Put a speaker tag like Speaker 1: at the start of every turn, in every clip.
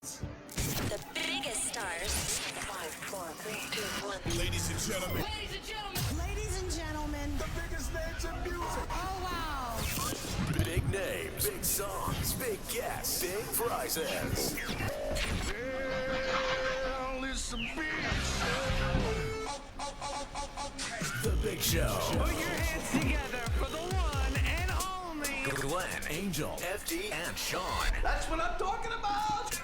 Speaker 1: The biggest stars. 5, 4, 3, 2, 1.
Speaker 2: Ladies and gentlemen.
Speaker 3: Ladies and gentlemen.
Speaker 4: Ladies and gentlemen.
Speaker 2: The biggest names in music.
Speaker 4: Oh, wow.
Speaker 5: Big names, big songs, big guests, big prizes.
Speaker 2: Well, it's a big
Speaker 5: The Big Show.
Speaker 3: Put your hands together for the one and only
Speaker 5: Glenn, Angel, FD, and Sean.
Speaker 2: That's what I'm talking about.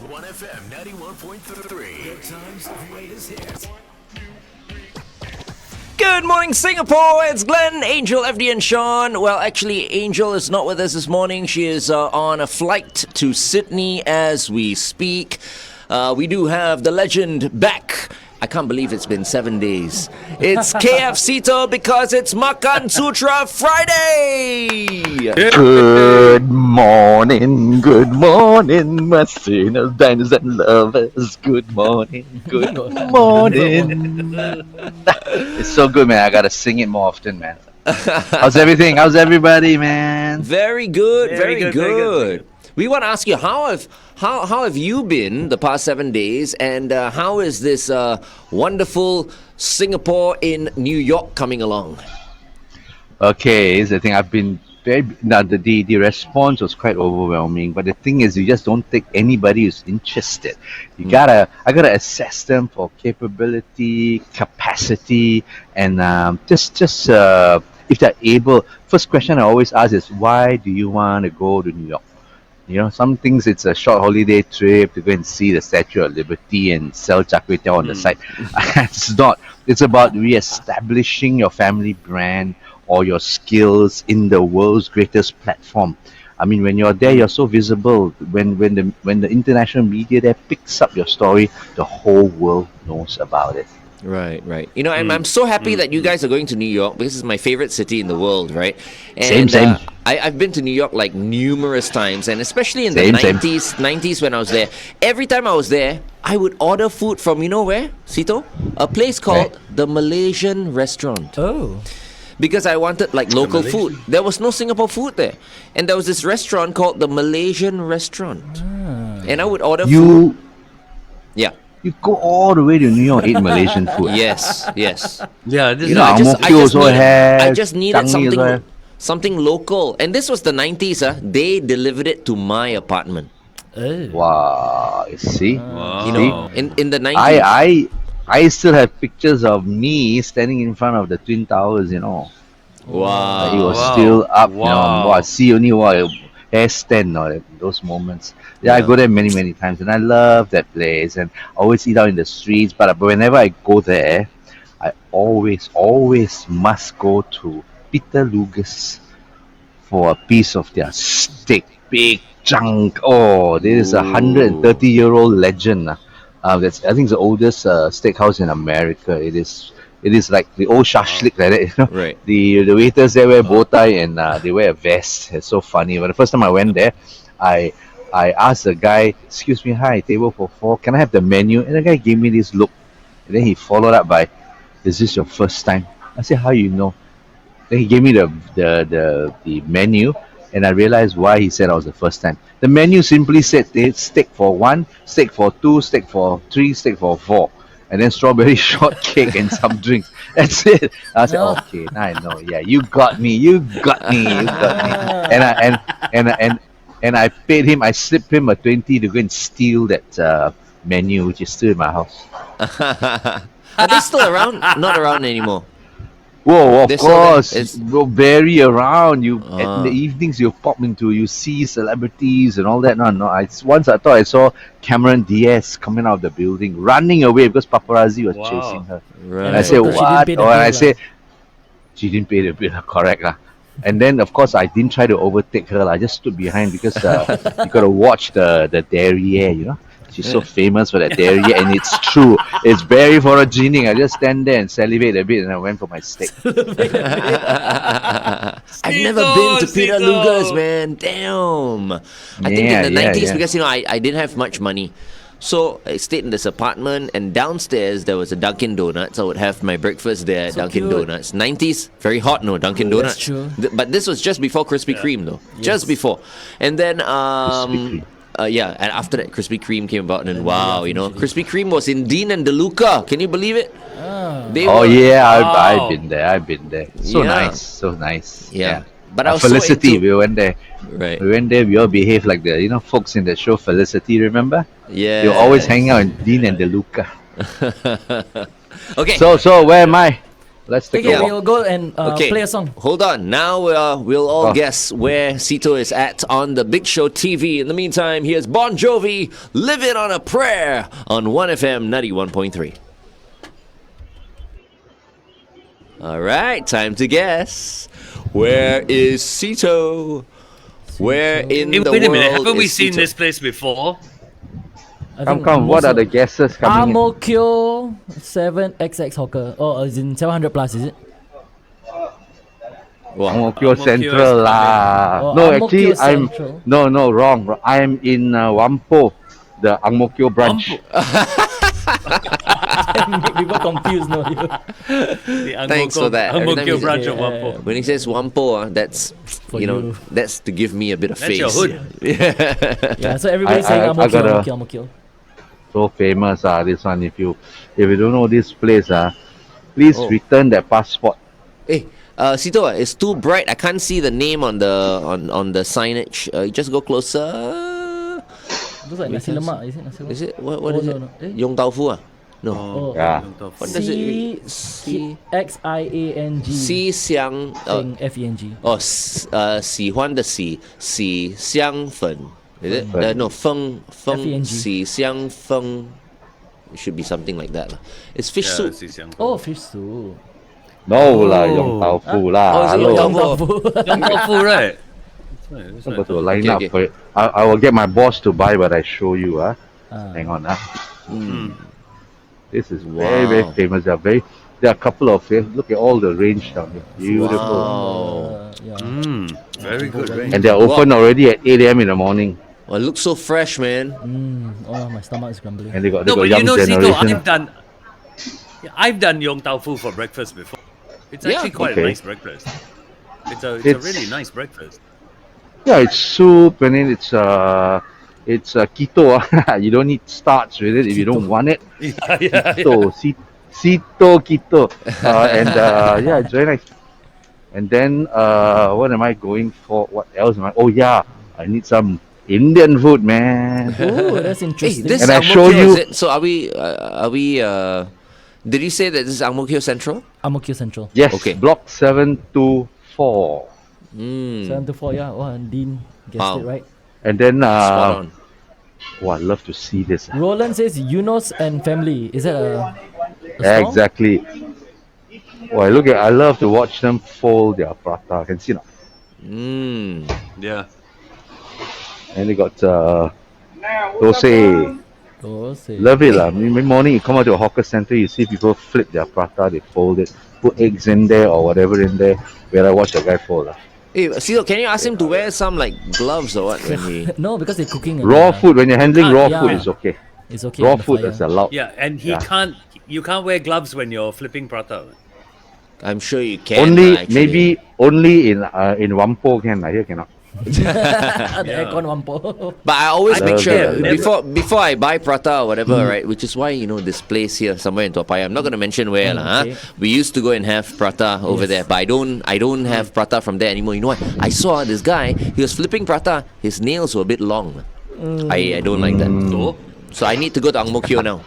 Speaker 5: OneFM 91.3. Good times, greatest hits.
Speaker 6: Good morning, Singapore. It's Glenn, Angel, FD, and Sean. Well, actually, Angel is not with us this morning. She is on a flight to Sydney as we speak. We do have the legend back. I can't believe it's been 7 days. It's KFCito because it's Makansutra Friday.
Speaker 7: Good morning, my sinners, diners, and lovers. Good morning. It's so good, man. I gotta sing it more often, man. How's everything? How's everybody, man?
Speaker 6: Very good, very
Speaker 3: good,
Speaker 6: good.
Speaker 3: very good.
Speaker 6: We want to ask you how have you been the past 7 days, and how is this wonderful Singapore in New York coming along?
Speaker 7: Okay, here's the thing. I've been very. Now, the response was quite overwhelming, but the thing is, you just don't take anybody who's interested. I gotta assess them for capability, capacity, and just if they're able. First question I always ask is, why do you want to go to New York? You know, some things it's a short holiday trip to go and see the Statue of Liberty and sell char kway teow on the side. It's not. It's about re-establishing your family brand or your skills in the world's greatest platform. I mean, when you're there, you're so visible. When the international media there picks up your story, the whole world knows about it.
Speaker 6: Right. You know, I'm so happy that you guys are going to New York because it's my favorite city in the world, right?
Speaker 7: Same.
Speaker 6: I've been to New York like numerous times, and especially in the
Speaker 7: Same.
Speaker 6: 90s when I was there. Every time I was there, I would order food from, you know where, Sito? A place called the Malaysian Restaurant.
Speaker 3: Oh.
Speaker 6: Because I wanted like local food. There was no Singapore food there. And there was this restaurant called the Malaysian Restaurant. And I would order food. Yeah.
Speaker 7: You go all the way to New York, eat Malaysian food.
Speaker 6: Yes.
Speaker 3: Yeah, this
Speaker 7: You know, Ang Mo Kio also have.
Speaker 6: I just needed
Speaker 7: Changi also have.
Speaker 6: something local. And this was the 90s. They delivered it to my apartment.
Speaker 7: Wow, you see?
Speaker 6: You know, in the 90s.
Speaker 7: I still have pictures of me standing in front of the Twin Towers, you know.
Speaker 6: Wow.
Speaker 7: It was still up, you know. Wow, I see only hair stand or those moments. Yeah, I go there many, many times, and I love that place, and I always eat out in the streets. But whenever I go there, I always must go to Peter Luger's for a piece of their steak, big chunk. Oh, this is a 130-year-old legend. I think it's the oldest steakhouse in America. It is like the old shashlik like that, you know.
Speaker 6: Right.
Speaker 7: The waiters there wear bow tie and they wear a vest. It's so funny. But the first time I went there, I asked the guy, "Excuse me, hi, table for 4. Can I have the menu?" And the guy gave me this look, and then he followed up by, "Is this your first time?" I said, "How you know?" Then he gave me the menu, and I realized why he said I was the first time. The menu simply said steak for 1, steak for 2, steak for 3, steak for 4, and then strawberry shortcake and some drinks. That's it. I said, okay, now I know. Yeah, you got me. And I paid him. I slipped him a 20 to go and steal that menu, which is still in my house.
Speaker 6: Are they still around? Not around anymore.
Speaker 7: Whoa, of
Speaker 6: They're still there.
Speaker 7: course.
Speaker 6: It's-
Speaker 7: Go very around. You in the evenings you pop into, you see celebrities and all that. No. Once I thought I saw Cameron Diaz coming out of the building, running away because paparazzi was chasing her.
Speaker 6: Right.
Speaker 7: And I said,
Speaker 3: Because she
Speaker 7: what?
Speaker 3: didn't pay the
Speaker 7: And I
Speaker 3: bill,
Speaker 7: said, she didn't pay the bill. Correct, lah. And then of course I didn't try to overtake her. I just stood behind because you gotta watch the derriere, you know. She's so famous for that derriere, and it's true. It's very photogenic. I just stand there and salivate a bit, and I went for my steak.
Speaker 6: I've never been to Peter Luger's, man. Damn. I think in the 90s, because, you know, I didn't have much money. So I stayed in this apartment, and downstairs there was a Dunkin' Donuts. I would have my breakfast there at Dunkin'
Speaker 3: cute.
Speaker 6: Donuts. 90s, very hot, no, Dunkin' Donuts.
Speaker 3: That's true.
Speaker 6: But this was just before Krispy Kreme, though. Just before. And then
Speaker 7: Krispy Kreme.
Speaker 6: Yeah, and after that, Krispy Kreme came about, and then wow, Krispy Kreme was in Dean and DeLuca. Can you believe it? They
Speaker 7: Oh
Speaker 6: were-
Speaker 7: yeah,
Speaker 3: Wow.
Speaker 7: I've been there. I've been there. So
Speaker 6: Yeah.
Speaker 7: nice, so nice.
Speaker 6: Yeah. But I was so
Speaker 7: Felicity,
Speaker 6: into-
Speaker 7: we went there.
Speaker 6: Right.
Speaker 7: We went there. We all behaved like the folks in the show Felicity. Remember?
Speaker 6: Yeah.
Speaker 7: They were always hanging out in Dean and DeLuca.
Speaker 6: Okay.
Speaker 7: So where am I? Let's take
Speaker 8: Okay,
Speaker 7: a walk.
Speaker 8: we'll go and play a song.
Speaker 6: Hold on. Now we'll all
Speaker 7: Oh.
Speaker 6: guess where Sito is at on the Big Show TV. In the meantime, here's Bon Jovi, "Living on a Prayer" on 1FM 91.3. All right, time to guess. Where is Sito? Where in
Speaker 3: Hey,
Speaker 6: the
Speaker 3: wait a
Speaker 6: world
Speaker 3: minute, haven't we
Speaker 6: is
Speaker 3: seen
Speaker 6: Sito?
Speaker 3: this place before?
Speaker 8: I
Speaker 7: Come,
Speaker 8: think
Speaker 7: come. What
Speaker 8: most
Speaker 7: are
Speaker 8: of-
Speaker 7: the guesses coming in?
Speaker 8: Ang-Mo-Kio 7XX hawker. Oh, as in 700 plus, is it?
Speaker 6: Wow.
Speaker 7: Ang Mo Kio
Speaker 3: Ang Mo Kio
Speaker 7: Central
Speaker 3: is
Speaker 7: lah.
Speaker 8: Oh,
Speaker 7: No,
Speaker 8: Ang Mo
Speaker 7: actually,
Speaker 8: Kio
Speaker 7: I'm
Speaker 8: Central.
Speaker 7: no wrong. I'm in Whampoa, the Ang Mo Kio branch.
Speaker 8: Make people confused, no?
Speaker 3: The Ang
Speaker 6: Thanks
Speaker 3: Mo
Speaker 6: for that.
Speaker 3: Ang Mo
Speaker 6: Every time
Speaker 3: Kio
Speaker 6: you-
Speaker 3: branch of
Speaker 8: Yeah.
Speaker 3: Whampoa.
Speaker 6: When he says Whampoa, that's
Speaker 8: For you.
Speaker 6: that's to give me a bit of
Speaker 3: That's
Speaker 6: face.
Speaker 3: your hood.
Speaker 8: Yeah, so everybody's saying
Speaker 7: I
Speaker 8: Ang-Mo-Kio,
Speaker 7: gotta-
Speaker 8: Ang-Mo-Kio, Ang-Mo-Kio.
Speaker 7: So famous, this one. If you don't know this place, please
Speaker 6: Oh.
Speaker 7: return that passport.
Speaker 6: Hey, Sito, it's too bright. I can't see the name on the signage. You just go closer.
Speaker 8: Looks like nasi lemak, is it nasi lemak?
Speaker 6: Is it what
Speaker 8: Oh,
Speaker 6: is
Speaker 8: no,
Speaker 6: it?
Speaker 8: no. Eh?
Speaker 6: Yong Tau Fu ah? No.
Speaker 8: Oh,
Speaker 7: Yeah.
Speaker 6: What does it read?
Speaker 8: Xiang
Speaker 6: Si Xiang
Speaker 8: Feng
Speaker 6: 喜欢的喜香粉 is it? No, feng
Speaker 8: F-E-N-G.
Speaker 6: 喜香粉. It should be something like that lah. It's fish
Speaker 3: Yeah,
Speaker 6: soup.
Speaker 3: Xisiang.
Speaker 8: Oh, fish soup.
Speaker 7: No lah, Yong Tau Fu lah.
Speaker 6: Oh, is it Yong
Speaker 7: Hello.
Speaker 6: Tau Fu?
Speaker 3: Yong Tau Fu, right?
Speaker 7: I'm going to line
Speaker 6: Okay,
Speaker 7: up
Speaker 6: okay.
Speaker 7: for it. I will get my boss to buy what I show you. Hang on. This is very
Speaker 6: Wow.
Speaker 7: famous. There are a couple of look at all the range down here. Beautiful.
Speaker 6: Wow.
Speaker 8: Yeah.
Speaker 3: Very good, right?
Speaker 7: And they're open already at 8 a.m. in the morning.
Speaker 6: Oh, it looks so fresh, man.
Speaker 8: Oh, my stomach is grumbling.
Speaker 7: And they got
Speaker 3: No, but
Speaker 7: young
Speaker 3: you know, Sito,
Speaker 7: generation.
Speaker 3: I've done Yong Tau Fu for breakfast before. It's
Speaker 6: Yeah.
Speaker 3: actually quite
Speaker 7: Okay.
Speaker 3: a nice breakfast. It's a
Speaker 7: It's-
Speaker 3: really nice breakfast.
Speaker 7: Yeah, it's soup and then it's keto. You don't need starch with it if you don't want it.
Speaker 3: Yeah.
Speaker 7: Keto, keto. Yeah, it's very nice. And then what am I going for? What else am I? Oh yeah, I need some Indian food, man.
Speaker 8: Oh, that's
Speaker 6: Hey,
Speaker 8: interesting.
Speaker 6: this
Speaker 7: And I
Speaker 6: Ang Mo
Speaker 7: show
Speaker 6: Kio,
Speaker 7: you-
Speaker 6: is it? So are we? Did you say that this is Ang Mo Kio Central?
Speaker 8: Ang-Mo-Kio Central.
Speaker 7: Yes,
Speaker 6: Okay.
Speaker 7: block 724.
Speaker 8: 7 to 4, yeah. Wow, Dean guessed
Speaker 6: Wow.
Speaker 8: it right.
Speaker 7: And then
Speaker 6: Spot on.
Speaker 7: oh, I'd love to see this.
Speaker 8: Roland says Yunus and family. Is that a
Speaker 7: Yeah,
Speaker 8: stall?
Speaker 7: exactly. Oh, I love to watch them fold their prata. Can see now.
Speaker 3: Yeah.
Speaker 7: And they got dosa.
Speaker 8: Oh, say.
Speaker 7: Love it lah. Every morning you come out to a hawker center, you see people flip their prata, they fold it, put eggs in there or whatever in there. Where I watch the guy fold lah.
Speaker 6: Hey, Sito, can you ask him to wear some like gloves or what when he?
Speaker 8: No, because they're cooking. and,
Speaker 7: Raw food, when you're handling raw
Speaker 8: yeah.
Speaker 7: food, is okay.
Speaker 8: It's okay.
Speaker 7: Raw
Speaker 8: on the
Speaker 7: food
Speaker 8: fire.
Speaker 7: is allowed.
Speaker 3: Yeah, and
Speaker 7: Yeah.
Speaker 3: you can't wear gloves when you're flipping prata.
Speaker 6: I'm sure you can.
Speaker 7: Only
Speaker 6: actually.
Speaker 7: maybe only in Whampoa can here cannot.
Speaker 8: The aircon wampo.
Speaker 6: But I always
Speaker 7: I
Speaker 6: make
Speaker 7: love
Speaker 6: sure
Speaker 7: it.
Speaker 6: before I buy prata or whatever, right? Which is why this place here somewhere in Toa Payoh. I'm not gonna mention where lah.
Speaker 8: okay.
Speaker 6: We used to go and have prata over there, but I don't have prata from there anymore. You know what? I saw this guy. He was flipping prata. His nails were a bit long. I don't like that. So I need to go to Ang Mo Kio now.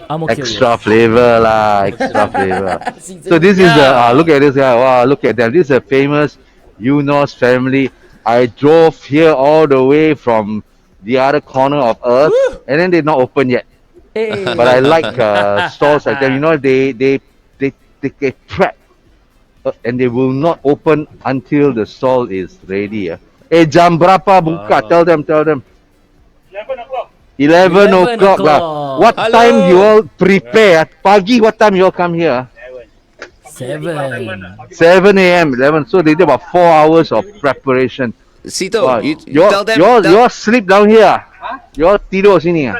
Speaker 8: Ang-Mo-Kio,
Speaker 7: Extra flavor lah, extra flavor.
Speaker 8: yes.
Speaker 7: So this is the look at this guy. Wow, look at them. This is a famous Yunus family. I drove here all the way from the other corner of Earth, and then they're not open yet.
Speaker 8: Hey.
Speaker 7: But I like stalls like them. You know, they prep, and they will not open until the stall is ready. Jam berapa buka? Tell them. 11 o'clock lah. What
Speaker 6: Hello.
Speaker 7: time you all prepare? Pagi, what time you all come here?
Speaker 8: 7.
Speaker 7: 7 a.m. 11. So they do about 4 hours of preparation.
Speaker 6: Sito,
Speaker 7: Wow.
Speaker 6: you
Speaker 7: You
Speaker 6: tell them.
Speaker 7: you all sleep down here. You all tidur sini.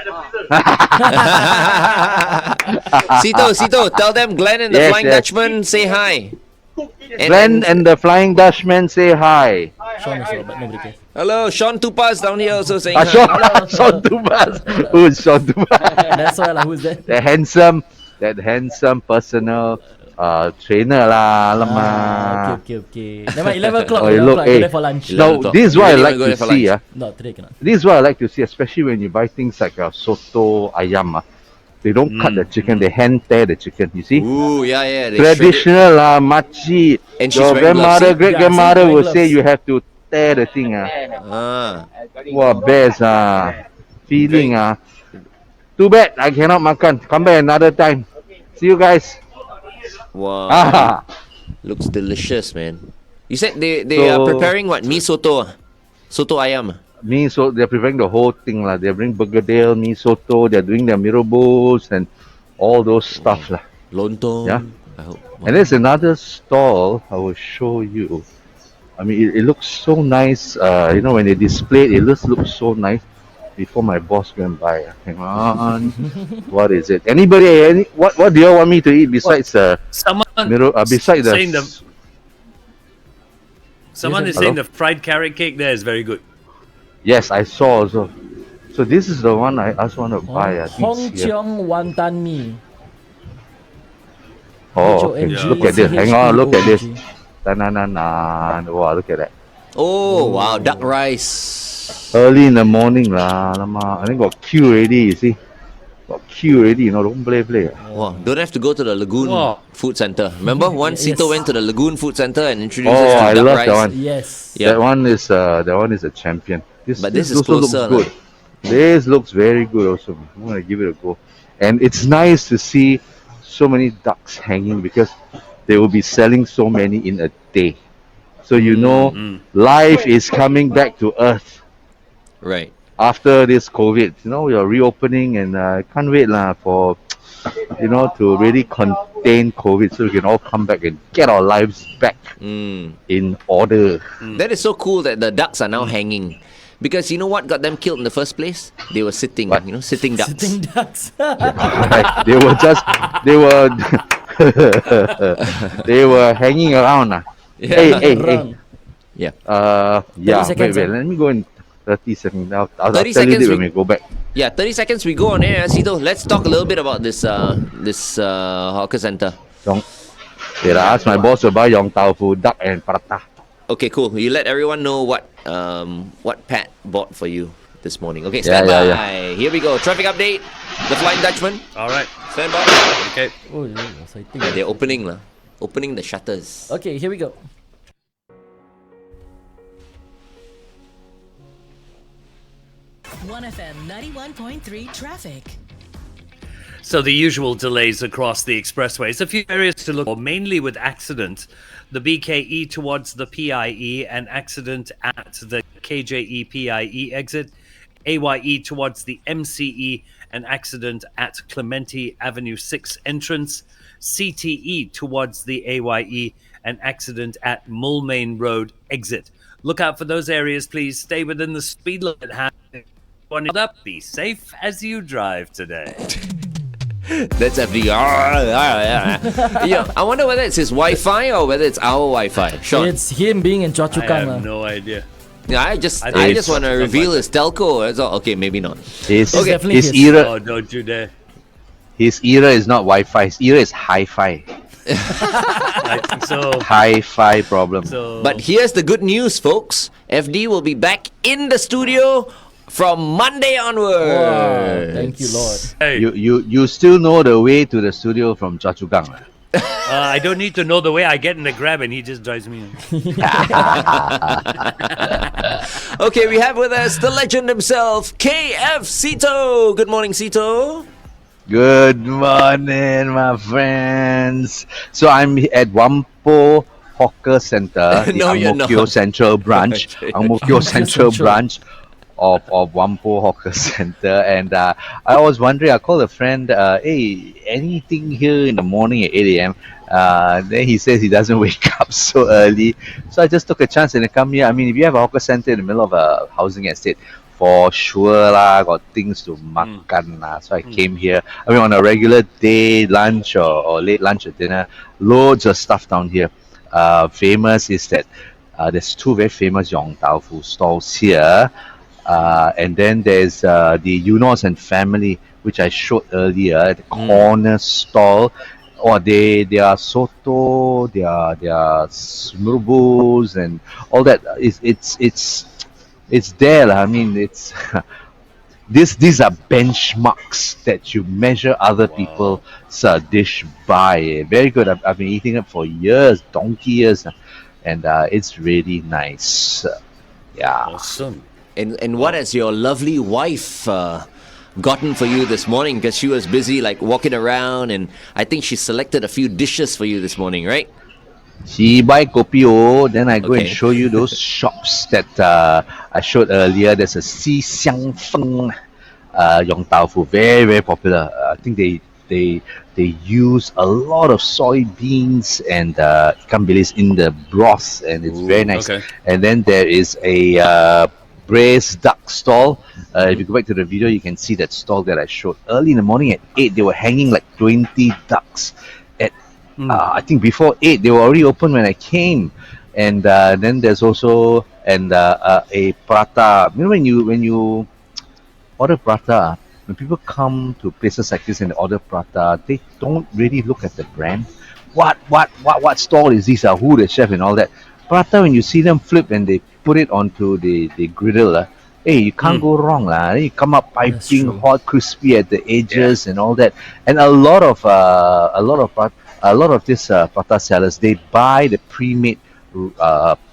Speaker 6: Sito, tell them Glenn and the
Speaker 7: Yes,
Speaker 6: Flying
Speaker 7: yes.
Speaker 6: Dutchman say hi.
Speaker 7: Glenn and the Flying Dutchman say hi.
Speaker 8: Sean also, but nobody cares.
Speaker 6: Hello, Sean Tupas down here also saying
Speaker 7: Ah,
Speaker 6: hi.
Speaker 7: Sean Tubas. Who is Sean Tubas?
Speaker 8: That's why, who's that?
Speaker 7: That handsome personal trainer lah. Alamak.
Speaker 8: Okay. Never mind, 11 o'clock.
Speaker 7: Oh,
Speaker 8: 11
Speaker 7: look,
Speaker 8: o'clock,
Speaker 7: hey.
Speaker 8: go there for lunch.
Speaker 6: 11
Speaker 7: Now,
Speaker 6: o'clock.
Speaker 7: this is what I
Speaker 6: Really
Speaker 7: like
Speaker 6: wanna go there
Speaker 7: to
Speaker 6: for
Speaker 7: see.
Speaker 6: lunch?
Speaker 8: No, today cannot.
Speaker 7: This is what I like to see, especially when you buy things like soto ayam. They don't cut the chicken, they hand tear the chicken, you see?
Speaker 6: Ooh, yeah. They shred it.
Speaker 7: Traditional machi.
Speaker 6: And she's
Speaker 7: Your
Speaker 6: wearing gloves,
Speaker 7: grandmother,
Speaker 6: see?
Speaker 7: great
Speaker 8: Yeah,
Speaker 7: grandmother
Speaker 8: she's
Speaker 7: will
Speaker 8: wearing
Speaker 7: say
Speaker 8: gloves.
Speaker 7: you have to tear the thing.
Speaker 6: Ah.
Speaker 7: Wow, best feeling Too bad I cannot makan. Come back another time. See you guys.
Speaker 6: Wow.
Speaker 7: Ah,
Speaker 6: Looks delicious, man. You said they are
Speaker 7: So-
Speaker 6: preparing what? Mi soto? Soto ayam?
Speaker 7: so they're preparing the whole thing lah. They're bringing bergedel, mee soto. They're doing their mirabos and all those stuff lah.
Speaker 6: Lontong?
Speaker 7: Yeah.
Speaker 6: I hope.
Speaker 7: And there's another stall I will show you. I mean, it looks so nice. When they display it, it looks so nice. Before my boss go and buy. Hang on. What is it? Anybody? What do you want me to eat besides
Speaker 9: Someone
Speaker 7: besides
Speaker 9: saying
Speaker 7: the?
Speaker 9: someone is
Speaker 7: Hello?
Speaker 9: saying the fried carrot cake there is very good.
Speaker 7: Yes, I saw also. So this is the one I also want to buy. I think
Speaker 8: Hong
Speaker 7: it's here.
Speaker 8: Cheong Wantan Mee.
Speaker 7: Oh, okay. Look at this. Hang on. Look at this. Ta-na-na-na. Wow, look at that.
Speaker 6: Oh, wow. Duck rice.
Speaker 7: Early in the morning lah. Alamak. I think got queue already. You see, got queue already. Don't play.
Speaker 6: Wow. Don't have to go to the Lagoon
Speaker 9: Wow.
Speaker 6: Food Center. Remember once
Speaker 8: Yes.
Speaker 6: Sito went to the Lagoon Food Center and introduced
Speaker 7: Oh,
Speaker 6: us to
Speaker 7: I
Speaker 6: duck
Speaker 7: love
Speaker 6: rice.
Speaker 7: that one.
Speaker 8: Yes.
Speaker 6: Yeah.
Speaker 7: That one is a champion.
Speaker 6: But this is
Speaker 7: also looks
Speaker 6: closer,
Speaker 7: good. This looks very good also. I'm gonna give it a go. And it's nice to see so many ducks hanging because they will be selling so many in a day. So life is coming back to earth
Speaker 6: Right.
Speaker 7: after this COVID. We are reopening and I can't wait for to really contain COVID so we can all come back and get our lives back in order.
Speaker 6: That is so cool that the ducks are now hanging. Because you know what got them killed in the first place? They were sitting,
Speaker 7: What?
Speaker 6: sitting ducks.
Speaker 8: Sitting ducks.
Speaker 7: Right. They were hanging around. Hey.
Speaker 8: Around.
Speaker 6: Yeah.
Speaker 7: Yeah.
Speaker 8: 30 seconds,
Speaker 7: Wait. Let me go in 30 seconds. I'll
Speaker 6: 30
Speaker 7: tell you
Speaker 6: seconds
Speaker 7: this
Speaker 6: we-
Speaker 7: when we go back.
Speaker 6: Yeah, 30 seconds we go on air, Sito. Let's talk a little bit about this hawker center.
Speaker 7: Wait, I asked my boss to buy Yong Tau Fu, duck and prata.
Speaker 6: Okay, cool. You let everyone know what Pat bought for you this morning. Okay,
Speaker 7: Yeah,
Speaker 6: stand by.
Speaker 7: yeah.
Speaker 6: Here we go. Traffic update. The Flying Dutchman.
Speaker 9: All right.
Speaker 6: Stand by.
Speaker 9: Okay.
Speaker 8: Oh, exciting.
Speaker 6: They're opening the shutters.
Speaker 8: Okay, here we go.
Speaker 1: OneFM 91.3 traffic.
Speaker 9: So the usual delays across the expressways. A few areas to look for, mainly with accidents. The BKE towards the PIE, an accident at the KJE PIE exit. AYE towards the MCE, an accident at Clementi Avenue 6 entrance. CTE towards the AYE, an accident at Mulmain Road exit. Look out for those areas, please. Stay within the speed limit. One up. Be safe as you drive today.
Speaker 6: That's FDR. Yeah, I wonder whether it's his Wi-Fi or whether it's our Wi-Fi. Sean.
Speaker 8: It's him being in Choa Chu
Speaker 9: I
Speaker 8: Kang.
Speaker 9: have no idea.
Speaker 6: Yeah, I just
Speaker 9: I think it's
Speaker 6: want to
Speaker 9: something
Speaker 6: reveal
Speaker 9: like
Speaker 6: his telco. That's all. Okay, maybe not.
Speaker 7: His
Speaker 8: definitely
Speaker 7: his
Speaker 8: his.
Speaker 7: era
Speaker 9: Oh, don't you dare.
Speaker 7: his era is not Wi-Fi. His era is hi-fi.
Speaker 9: I think so.
Speaker 7: Hi-fi problem.
Speaker 9: So,
Speaker 6: But here's the good news, folks. FD will be back in the studio from Monday onwards.
Speaker 8: Wow, thank you, Lord.
Speaker 9: hey,
Speaker 7: You still know the way to the studio from Choa Chu Kang.
Speaker 9: I don't need to know the way I get in the grab and he just drives me in.
Speaker 6: Okay, we have with us the legend himself, KF Sito. Good morning, Sito.
Speaker 7: Good morning, my friends. So I'm at Wampo Hawker Center, the
Speaker 6: No, you're
Speaker 7: Ang Mo Kio
Speaker 6: not.
Speaker 7: Central branch,
Speaker 6: Okay.
Speaker 7: Ang Mo Kio Central
Speaker 8: Central.
Speaker 7: branch of Wampo Hawker Center. And I was wondering, I called a friend, hey, anything here in the morning at 8 a.m.? Then he says he doesn't wake up so early. So I just took a chance and I come here. I mean, if you have a hawker center in the middle of a housing estate, for sure lah, got things to makan lah. So I came here. I mean, on a regular day, lunch or late lunch or dinner, loads of stuff down here. famous is that there's two very famous Yong Tau Fu stalls here. And then there's the Yunos and family, which I showed earlier, the corner stall. Oh, they are soto, they are smurubus and all that. It's there lah. I mean, it's these are benchmarks that you measure other people's dish by. Very good. I've been eating it for years, donkey years, and it's really nice. Yeah.
Speaker 9: Awesome.
Speaker 6: And what has your lovely wife gotten for you this morning? Because she was busy like walking around, and I think she selected a few dishes for you this morning, right?
Speaker 7: She buy kopi o, then I go and
Speaker 6: Okay.
Speaker 7: show you those shops that I showed earlier. There's a Si Xiang Feng Yong Tau Fu, very very popular. I think they use a lot of soybeans and ikan bilis in the broth, and it's very nice.
Speaker 9: okay.
Speaker 7: And then there is a braised duck stall. If you go back to the video, you can see that stall that I showed early in the morning at 8. They were hanging like 20 ducks. At I think before 8, they were already open when I came. And then there's also a prata. You know, when you order prata, when people come to places like this and they order prata, they don't really look at the brand. What stall is this? Who the chef and all that. Prata, when you see them flip and they put it onto the griddle, hey, you can't go wrong lah. You come up piping
Speaker 8: true.
Speaker 7: hot, crispy at the edges and all that. And a lot of this prata sellers, they buy the pre-made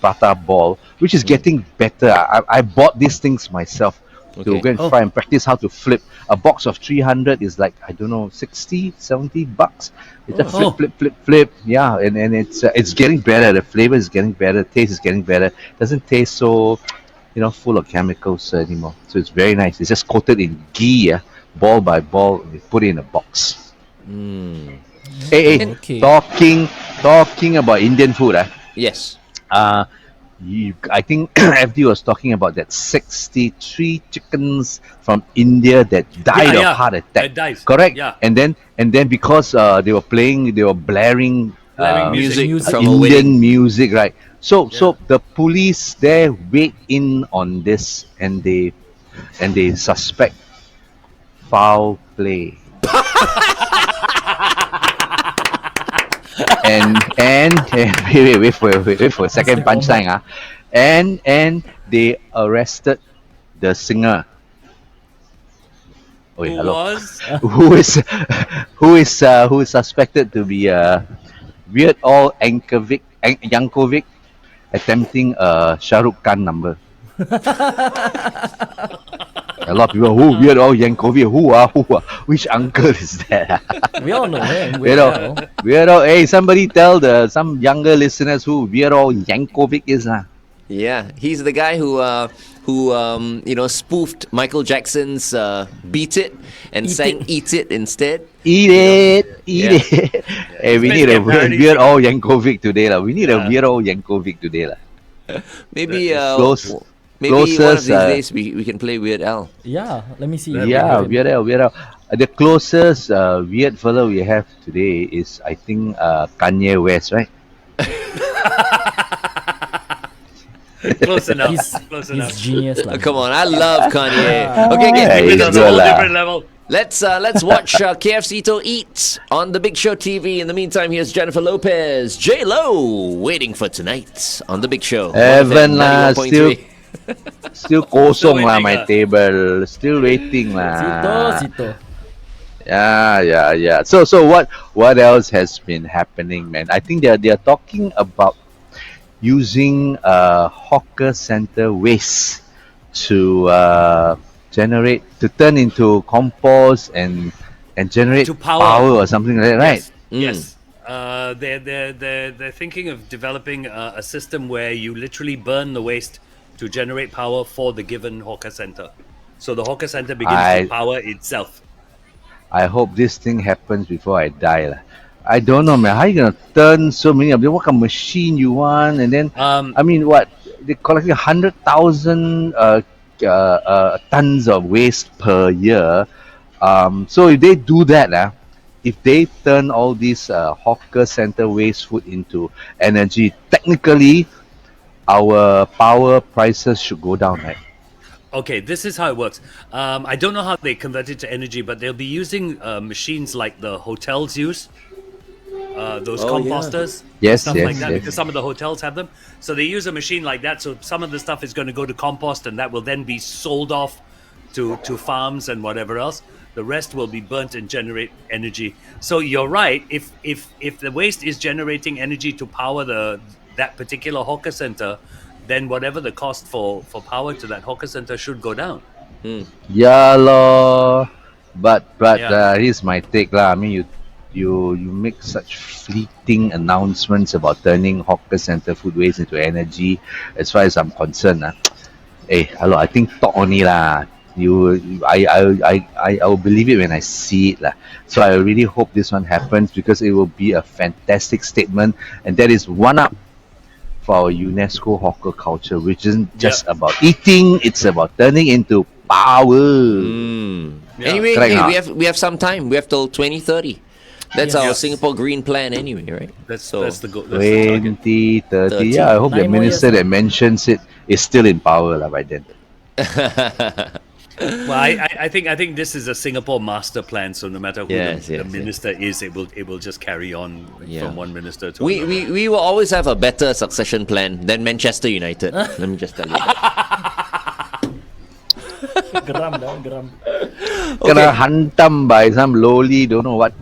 Speaker 7: prata ball, which is getting better. I bought these things myself to
Speaker 6: Okay.
Speaker 7: go and try and practice how to flip. A box of 300 is like, I don't know, 60, 70 bucks. It's a flip. Yeah, and it's getting better. The flavor is getting better. The taste is getting better. Doesn't taste so, full of chemicals anymore. So it's very nice. It's just coated in ghee, ball by ball. And they put it in a box. Hey,
Speaker 8: Okay.
Speaker 7: talking about Indian food,
Speaker 6: Yes.
Speaker 7: I think FD was talking about that 63 chickens from India that died of heart attack.
Speaker 9: That dies.
Speaker 7: Correct.
Speaker 9: Yeah.
Speaker 7: And then because they were blaring
Speaker 9: music
Speaker 6: from a
Speaker 7: Indian
Speaker 6: wedding.
Speaker 7: music, right? So the police there weighed in on this, and they suspect foul play. and wait for a second punchline, and they arrested the singer. Oh,
Speaker 9: Who
Speaker 7: hello.
Speaker 9: was?
Speaker 7: who is suspected to be Weird Al Yankovic attempting a Shah Rukh Khan number. A lot of people, who Weird Al Yankovic? Who? Which uncle is that?
Speaker 8: We all know him.
Speaker 7: Weird Al. Hey, somebody tell some younger listeners who Weird Al Yankovic is.
Speaker 6: Yeah, he's the guy who spoofed Michael Jackson's "Beat It" and sang "Eat It" instead.
Speaker 7: Eat it. Hey, we
Speaker 9: It's
Speaker 7: need a
Speaker 9: been parodies.
Speaker 7: Weird Al Yankovic today. We need a Weird Al Yankovic today.
Speaker 6: Maybe maybe one of
Speaker 7: closest,
Speaker 6: these days we can play Weird Al.
Speaker 8: Yeah, let me see.
Speaker 7: Yeah, Weird Al. The closest weird fellow we have today is, I think, Kanye West, right?
Speaker 9: Close enough.
Speaker 8: He's
Speaker 9: enough.
Speaker 8: genius. Like.
Speaker 6: Come on, I love Kanye. Okay,
Speaker 7: Yeah, he's
Speaker 9: That's a
Speaker 7: good
Speaker 9: whole
Speaker 7: lah.
Speaker 9: different level.
Speaker 6: let's watch KFC eat on the Big Show TV. In the meantime, here's Jennifer Lopez, J Lo, waiting for tonight on the Big Show.
Speaker 7: Heaven lah,
Speaker 6: 91.3.
Speaker 7: still kosong lah
Speaker 9: waiting
Speaker 7: my
Speaker 9: lah.
Speaker 7: table. Still waiting lah.
Speaker 8: Sito.
Speaker 7: Yeah. So what else has been happening, man? I think they are talking about using hawker center waste to turn into compost and generate
Speaker 9: To power.
Speaker 7: or something like that, right?
Speaker 9: Yes. They're thinking of developing a system where you literally burn the waste to generate power for the given hawker center. So the hawker center begins to power itself.
Speaker 7: I hope this thing happens before I die lah. I don't know, man. How you gonna turn so many of them? What kind of machine you want? And then, I mean, what they collecting 100,000 tons of waste per year. So if they do that, if they turn all these hawker center waste food into energy, technically our power prices should go down, right?
Speaker 9: Okay, this is how it works. I don't know how they convert it to energy, but they'll be using machines like the hotels use. Those
Speaker 6: Oh, yeah.
Speaker 9: composters,
Speaker 7: Yes,
Speaker 9: stuff
Speaker 7: yes,
Speaker 9: like that,
Speaker 7: yes.
Speaker 9: because some of the hotels have them. So they use a machine like that. So some of the stuff is going to go to compost, and that will then be sold off to farms and whatever else. The rest will be burnt and generate energy. So you're right. If the waste is generating energy to power that particular hawker center, then whatever the cost for power to that hawker center should go down.
Speaker 7: Yeah, lor. But
Speaker 9: Yeah.
Speaker 7: here's my take lah. I mean, you make such fleeting announcements about turning hawker center food waste into energy. As far as I'm concerned, hey, hello. I think talk only lah. I will believe it when I see it lah. So I really hope this one happens because it will be a fantastic statement, and that is one up for our UNESCO hawker culture, which isn't just about eating; it's about turning into power.
Speaker 6: Anyway,
Speaker 7: Correct,
Speaker 6: hey,
Speaker 7: huh?
Speaker 6: we have some time. We have till 2030. That's our
Speaker 9: Yes.
Speaker 6: Singapore Green Plan anyway, right?
Speaker 9: That's the goal. That's the target.
Speaker 7: 2030. Yeah, I hope the
Speaker 8: 9 more
Speaker 7: minister
Speaker 8: years,
Speaker 7: that mentions it is still in power lah by then.
Speaker 9: Well, I think this is a Singapore master plan. So no matter who the minister is, it will just carry on from one minister to another.
Speaker 6: We will always have a better succession plan than Manchester United. Let me just tell you that.
Speaker 8: Geram.
Speaker 7: Kena hantam by some lowly, don't know what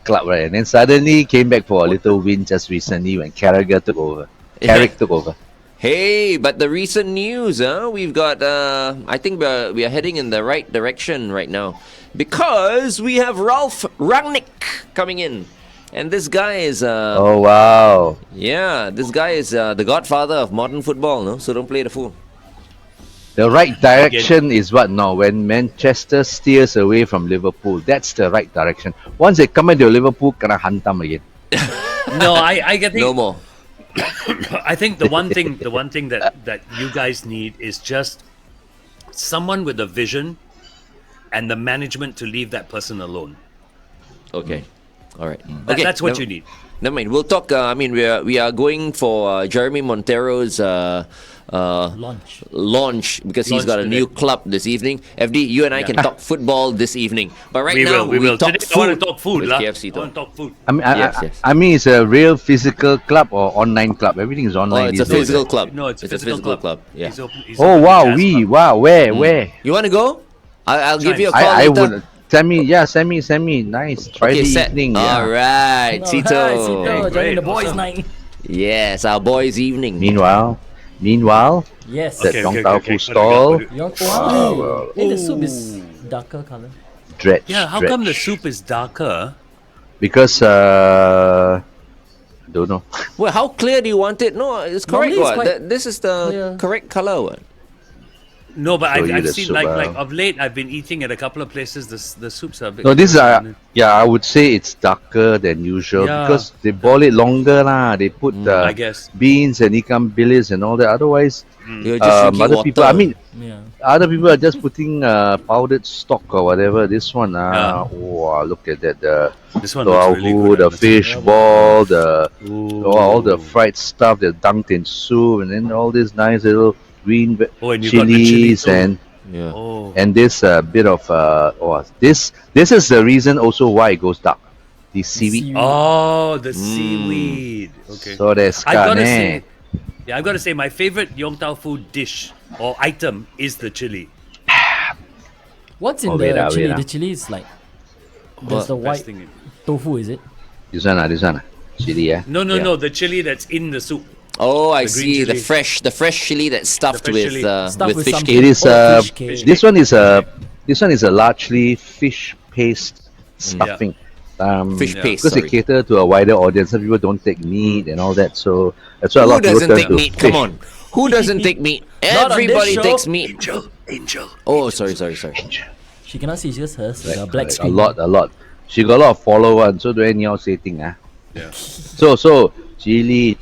Speaker 7: club, right? And then suddenly came back for a little win just recently when Carragher took over. Carrick took over.
Speaker 6: Hey, but the recent news, we've got, I think we are heading in the right direction right now. Because we have Ralph Rangnick coming in. And this guy is,
Speaker 7: Oh wow!
Speaker 6: yeah, this guy is the godfather of modern football, no? So don't play the fool.
Speaker 7: The right direction is what now? When Manchester steers away from Liverpool, that's the right direction. Once they come into Liverpool, kena hantam again.
Speaker 9: No, I think
Speaker 6: No more.
Speaker 9: I think the one thing that you guys need is just someone with a vision and the management to leave that person alone.
Speaker 6: Okay. All right.
Speaker 9: That's what you need.
Speaker 6: Never mind. We'll talk. I mean, we are going for Jeremy Montero's launch because he's
Speaker 9: Launch
Speaker 6: got a
Speaker 9: today.
Speaker 6: new club this evening. FD, you and I can talk football this evening. But right
Speaker 9: We
Speaker 6: now,
Speaker 9: will.
Speaker 6: talk
Speaker 9: Today I want
Speaker 6: food.
Speaker 9: to talk food,
Speaker 6: with
Speaker 9: lah.
Speaker 6: KFC
Speaker 9: I want
Speaker 6: talk.
Speaker 9: to talk food.
Speaker 7: I mean,
Speaker 6: Yes.
Speaker 7: I mean, it's a real physical club or online club. Everything is
Speaker 6: Oh,
Speaker 7: online.
Speaker 6: it's a
Speaker 7: these days.
Speaker 6: physical club.
Speaker 9: No, it's a
Speaker 6: physical
Speaker 9: physical
Speaker 6: club. Yeah.
Speaker 9: He's
Speaker 7: Oh
Speaker 9: open
Speaker 7: wow,
Speaker 9: jazz club.
Speaker 7: wow, where?
Speaker 6: You want to go? I'll give you a call
Speaker 7: I
Speaker 6: later.
Speaker 7: would. Send me. Nice. Friday
Speaker 6: Okay, set.
Speaker 7: evening.
Speaker 6: All right, Sito.
Speaker 8: Sito,
Speaker 9: Great,
Speaker 8: joining the boys'
Speaker 9: awesome.
Speaker 8: night.
Speaker 6: Yes, our boys' evening.
Speaker 7: Meanwhile,
Speaker 8: Yes.
Speaker 7: that Yong Tau Foo stall.
Speaker 8: Wow. Hey, the soup is darker color.
Speaker 7: Dredge.
Speaker 9: Yeah, how come the soup is darker?
Speaker 7: Because don't know.
Speaker 6: Well, how clear do you want it? No, it's correct.
Speaker 8: Normally it's
Speaker 6: What?
Speaker 8: quite
Speaker 6: This is the
Speaker 8: clear.
Speaker 6: correct color. What?
Speaker 9: No, but
Speaker 7: Show you
Speaker 9: I've
Speaker 7: the
Speaker 9: seen
Speaker 7: soup,
Speaker 9: like of late I've been eating at a couple of places. The soups are a bit.
Speaker 7: No, this is
Speaker 9: clearer.
Speaker 7: I would say it's darker than usual
Speaker 9: Yeah.
Speaker 7: because they boil it longer lah. They put
Speaker 9: I guess.
Speaker 7: beans and ikan bilis and all that. Otherwise,
Speaker 6: You're just drinking
Speaker 7: other
Speaker 6: water.
Speaker 7: people. I mean,
Speaker 8: Yeah.
Speaker 7: other people are just putting powdered stock or whatever. This one,
Speaker 9: Yeah.
Speaker 7: wow, look at that. The
Speaker 9: This one looks really
Speaker 7: tofu,
Speaker 9: good.
Speaker 7: the
Speaker 9: I must say.
Speaker 7: fish ball, the
Speaker 9: Ooh.
Speaker 7: all the fried stuff that's dunked in soup, and then all these nice little green
Speaker 9: Oh, and you got the chili
Speaker 7: chilies
Speaker 9: too.
Speaker 6: Yeah.
Speaker 9: Oh.
Speaker 7: and this bit of this is the reason also why it goes dark. The seaweed.
Speaker 9: Oh, the seaweed. Okay.
Speaker 7: So there's
Speaker 9: I gotta
Speaker 7: eh?
Speaker 9: say, I've got to say, my favorite Yong Tau Foo dish or item is the chili.
Speaker 8: What's in
Speaker 7: Oh,
Speaker 8: the
Speaker 7: wait,
Speaker 8: chili?
Speaker 7: wait,
Speaker 8: The chili is like there's the
Speaker 9: Best
Speaker 8: white
Speaker 9: thing.
Speaker 8: tofu, is it?
Speaker 7: This one. Chili, yeah.
Speaker 9: No, the chili that's in the soup.
Speaker 6: Oh, I
Speaker 9: The green
Speaker 6: see.
Speaker 9: chili.
Speaker 6: The fresh chili that's stuffed
Speaker 9: fresh
Speaker 6: with
Speaker 9: chili.
Speaker 8: Stuffed with
Speaker 6: fish
Speaker 8: something.
Speaker 6: cake.
Speaker 7: It is
Speaker 8: Oh, fish cake.
Speaker 7: this one is a largely fish paste stuffing.
Speaker 6: Fish paste.
Speaker 7: Because they
Speaker 6: Sorry.
Speaker 7: cater to a wider audience. Some people don't take meat and all that, so that's why a
Speaker 6: Who
Speaker 7: lot of people
Speaker 6: doesn't
Speaker 7: turn
Speaker 6: take
Speaker 7: to
Speaker 6: meat?
Speaker 7: fish.
Speaker 6: Come on. Who doesn't take meat?
Speaker 8: Not on this
Speaker 6: Everybody
Speaker 8: show.
Speaker 6: takes meat.
Speaker 9: Angel.
Speaker 6: Oh, sorry.
Speaker 8: She cannot see, it's just hers. The
Speaker 7: Correct,
Speaker 8: black
Speaker 7: correct.
Speaker 8: screen.
Speaker 7: A lot. She got a lot of followers, so don't anyhow say thing.
Speaker 9: Yeah.
Speaker 7: So chili.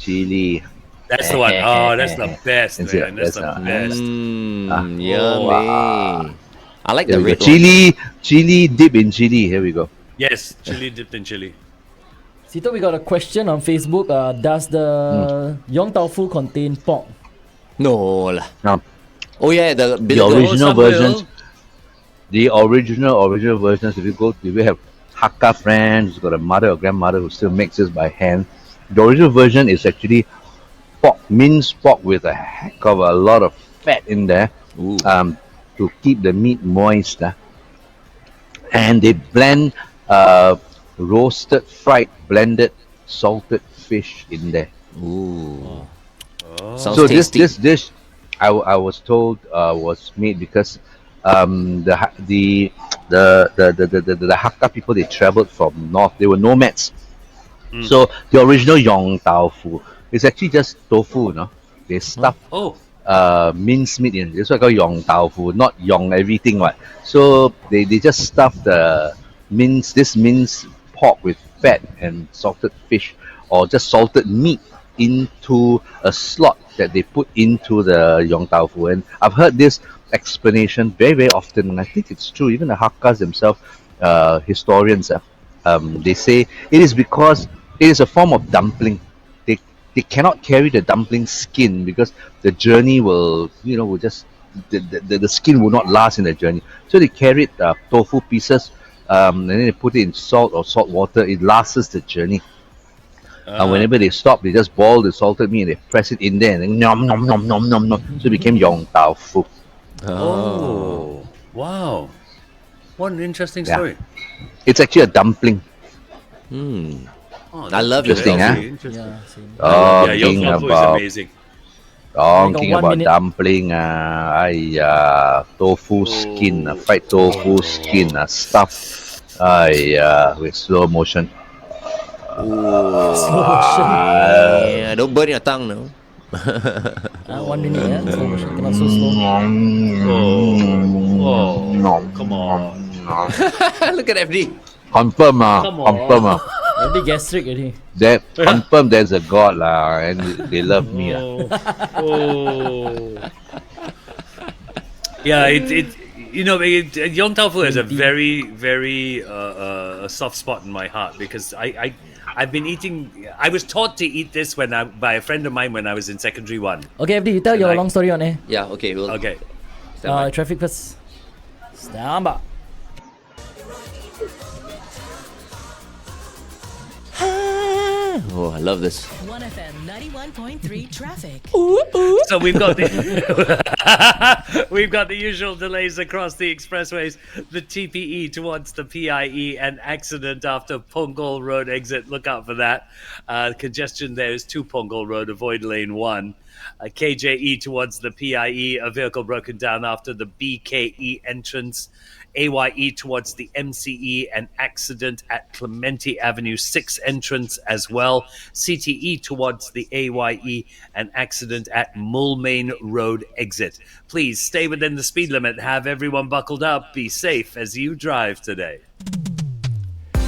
Speaker 9: That's the one. Oh, that's the best,
Speaker 7: That's
Speaker 9: man.
Speaker 7: it,
Speaker 9: That's
Speaker 7: that's
Speaker 9: the best.
Speaker 6: Yummy. I like
Speaker 7: There
Speaker 6: the
Speaker 7: we
Speaker 6: red
Speaker 7: go.
Speaker 6: one.
Speaker 7: Chili dip in chili. Here we go.
Speaker 9: Yes, chili dipped in chili.
Speaker 8: Sito, we got a question on Facebook. Does the Yong Tau Fu contain pork?
Speaker 6: No lah.
Speaker 7: Now,
Speaker 6: Oh yeah, the
Speaker 7: the original
Speaker 9: some will.
Speaker 7: versions, the original versions. If you have Hakka friends, who's got a mother or grandmother who still makes this by hand. The original version is actually pork, minced pork with a heck of a lot of fat in there,
Speaker 6: Ooh.
Speaker 7: to keep the meat moist. And they blend roasted, fried, blended, salted fish in there.
Speaker 6: Ooh. Sounds
Speaker 7: So
Speaker 6: tasty.
Speaker 7: this dish, I was told was made because the Hakka people, they traveled from north. They were nomads. So the original Yong Tau Fu is actually just tofu, no? They stuff
Speaker 9: Oh,
Speaker 7: minced meat in. That's why I call Yong Tau Fu, not Yong everything, what? So they just stuff the minced pork with fat and salted fish, or just salted meat into a slot that they put into the Yong Tau Fu. And I've heard this explanation very, very often, and I think it's true. Even the Hakkas themselves, historians, they say it is because it is a form of dumpling. They cannot carry the dumpling skin because the journey will just the skin will not last in the journey. So they carried tofu pieces, and then they put it in salt or salt water. It lasts the journey. Whenever they stop, they just boil the salted meat and they press it in there, and then nom nom nom nom nom nom. So it became Yong Tau Fu.
Speaker 9: oh, wow! What an interesting
Speaker 7: Yeah.
Speaker 9: story.
Speaker 7: It's actually a dumpling.
Speaker 9: Oh,
Speaker 6: I love
Speaker 9: that's
Speaker 6: your
Speaker 9: very
Speaker 7: thing,
Speaker 9: interesting.
Speaker 8: Yeah, same.
Speaker 9: Yeah, Yong
Speaker 7: Talking
Speaker 9: Tau Fu is
Speaker 7: about
Speaker 9: amazing.
Speaker 7: talking
Speaker 8: Got 1
Speaker 7: about
Speaker 8: minute.
Speaker 7: dumpling, tofu skin, fried tofu skin, stuff, with slow motion.
Speaker 8: Slow motion.
Speaker 6: Yeah, don't burn your tongue now.
Speaker 8: 1 minute, yeah? Slow motion, cannot so slow.
Speaker 9: Come on.
Speaker 6: Look at FD.
Speaker 7: Confirm,
Speaker 9: Come on.
Speaker 7: confirm,
Speaker 8: Already gastric already.
Speaker 7: that confirm there's a God and they love me.
Speaker 9: Yeah, Yong Tau Fu has a very, very soft spot in my heart because I've been eating. I was taught to eat this by a friend of mine when I was in secondary 1.
Speaker 8: Okay, FD, you tell your
Speaker 9: Like-
Speaker 8: long story on air.
Speaker 6: Yeah, okay. We'll
Speaker 9: Okay.
Speaker 6: stand by.
Speaker 8: Traffic first. Stand by.
Speaker 6: Oh, I love this.
Speaker 1: 1FM 91.3 traffic.
Speaker 9: So we've got the we've got the usual delays across the expressways. The TPE towards the PIE, an accident after Punggol Road exit. Look out for that. Congestion there is 2 Punggol Road. Avoid lane 1. KJE towards the PIE, a vehicle broken down after the BKE entrance. AYE towards the MCE, an accident at Clementi Avenue 6 entrance as well. CTE towards the AYE, an accident at Mulmain Road exit. Please stay within the speed limit. Have everyone buckled up. Be safe as you drive today.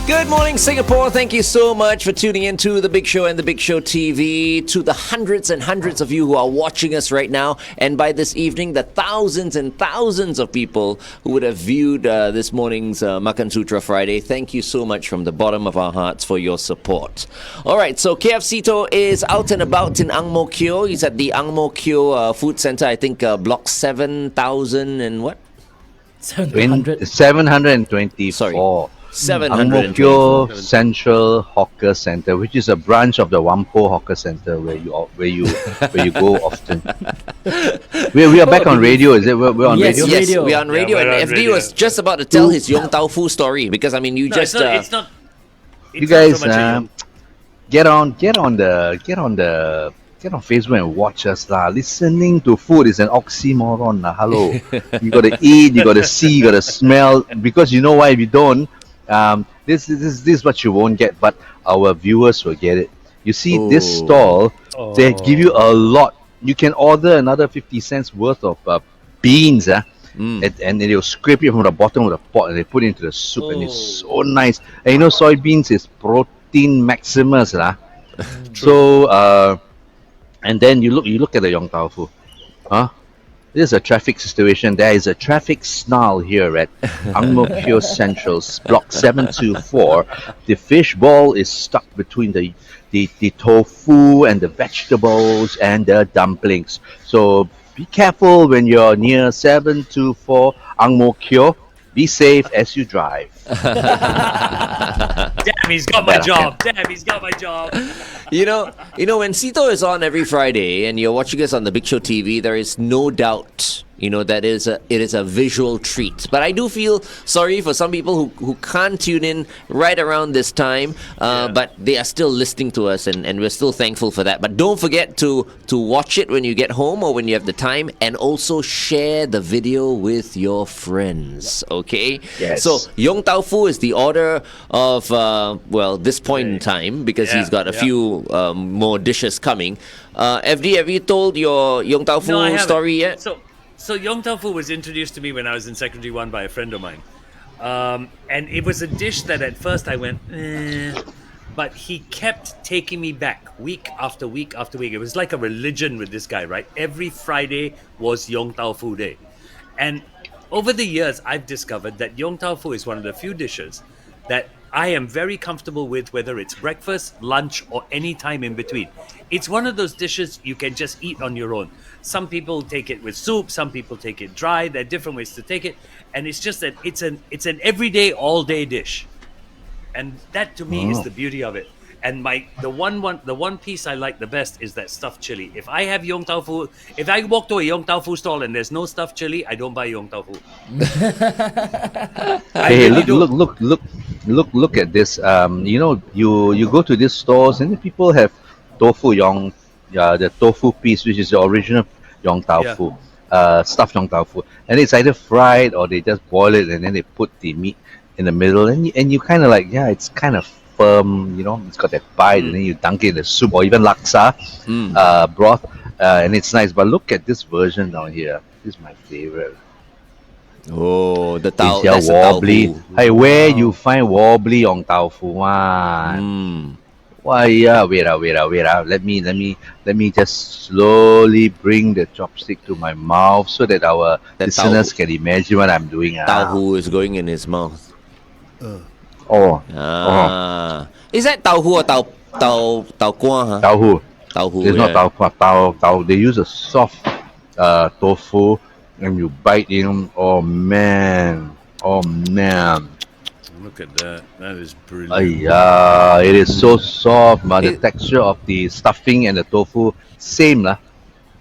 Speaker 6: Good morning, Singapore. Thank you so much for tuning in to The Big Show and The Big Show TV. To the hundreds and hundreds of you who are watching us right now, and by this evening, the thousands and thousands of people who would have viewed this morning's Makansutra Friday. Thank you so much from the bottom of our hearts for your support. All right, so KFCito is out and about in Ang Mo Kio. He's at the Ang Mo Kio Food Center, I think block 7,000 and what?
Speaker 8: 700.
Speaker 7: 724.
Speaker 6: Sorry.
Speaker 7: Ang
Speaker 6: 720.
Speaker 7: Mo Kio Central Hawker Center, which is a branch of the Whampoa Hawker Center where you go often. We are back on radio, is it? We're on
Speaker 8: Yes,
Speaker 7: radio.
Speaker 6: Yes,
Speaker 8: Radio.
Speaker 6: we're on radio,
Speaker 9: Yeah, we're
Speaker 6: and
Speaker 9: on
Speaker 6: FD
Speaker 9: radio.
Speaker 6: was just about to tell his Yong Tau Fu story because I mean you
Speaker 9: No,
Speaker 6: just
Speaker 9: it's not.
Speaker 7: You guys, get on Facebook and watch us lah. Listening to food is an oxymoron lah. Hello, you gotta eat, you gotta see, you gotta smell. Because you know why? If you don't, this is what you won't get, but our viewers will get it. You see, this stall, they give you a lot. You can order another 50 cents worth of beans, and they'll scrape it from the bottom of the pot and they put it into the soup, and it's so nice. And you know, soybeans is protein maximus, lah. So, and then you look at the Yong Tau Fu, This is a traffic situation. There is a traffic snarl here at Ang Mo Kio Central's Block 724. The fish ball is stuck between the tofu and the vegetables and the dumplings. So be careful when you're near 724 Ang Mo Kio. Be safe as you drive.
Speaker 9: Damn, he's got my job. Damn, he's got my job.
Speaker 6: You know, when Sito is on every Friday and you're watching us on the Big Show TV, there is no doubt, that it is a visual treat. But I do feel sorry for some people who can't tune in right around this time, but they are still listening to us, and we're still thankful for that. But don't forget to watch it when you get home or when you have the time, and also share the video with your friends, okay?
Speaker 7: Yes.
Speaker 6: So, Yong Tau Fu is the order of, this point in time, because he's got a few more dishes coming. FD, have you told your Yong Tau Fu
Speaker 9: No, I haven't.
Speaker 6: story yet?
Speaker 9: So Yong Tau Fu was introduced to me when I was in Secondary 1 by a friend of mine. And it was a dish that at first I went, but he kept taking me back week after week after week. It was like a religion with this guy, right? Every Friday was Yong Tau Fu Day. And over the years, I've discovered that Yong Tau Fu is one of the few dishes that I am very comfortable with, whether it's breakfast, lunch, or any time in between. It's one of those dishes you can just eat on your own. Some people take it with soup, some people take it dry. There are different ways to take it, and it's just that it's an everyday, all-day dish, and that to me is the beauty of it. And the one piece I like the best is that stuffed chili. If I have Yong Tau Fu, if I walk to a Yong Tau Fu stall and there's no stuffed chili, I don't buy Yong Tau Fu.
Speaker 7: Hey, look at this. You go to these stores and the people have the tofu piece, which is the original Yong Tau Fu, stuffed Yong Tau Fu, and it's either fried or they just boil it and then they put the meat in the middle, and you kind of like, it's kind of firm, it's got that bite, and then you dunk it in the soup or even laksa broth, and it's nice. But look at this version down here. This is my favorite.
Speaker 6: Oh,
Speaker 7: It's
Speaker 6: that's a
Speaker 7: wobbly.
Speaker 6: Tau Fu.
Speaker 7: Hey, where you find wobbly Yong Tau Fu one? Why, wait. Let me just slowly bring the chopstick to my mouth so that our listeners can imagine what I'm doing.
Speaker 6: Tau Fu is going in his mouth. Is that Tau Hu or Tau Kwa? Huh?
Speaker 7: Tau Hu.
Speaker 6: Tau Hu.
Speaker 7: It's not Tau. They use a soft tofu and you bite in. Oh man.
Speaker 9: Look at that. That is brilliant.
Speaker 7: It is so soft, but the texture of the stuffing and the tofu same lah.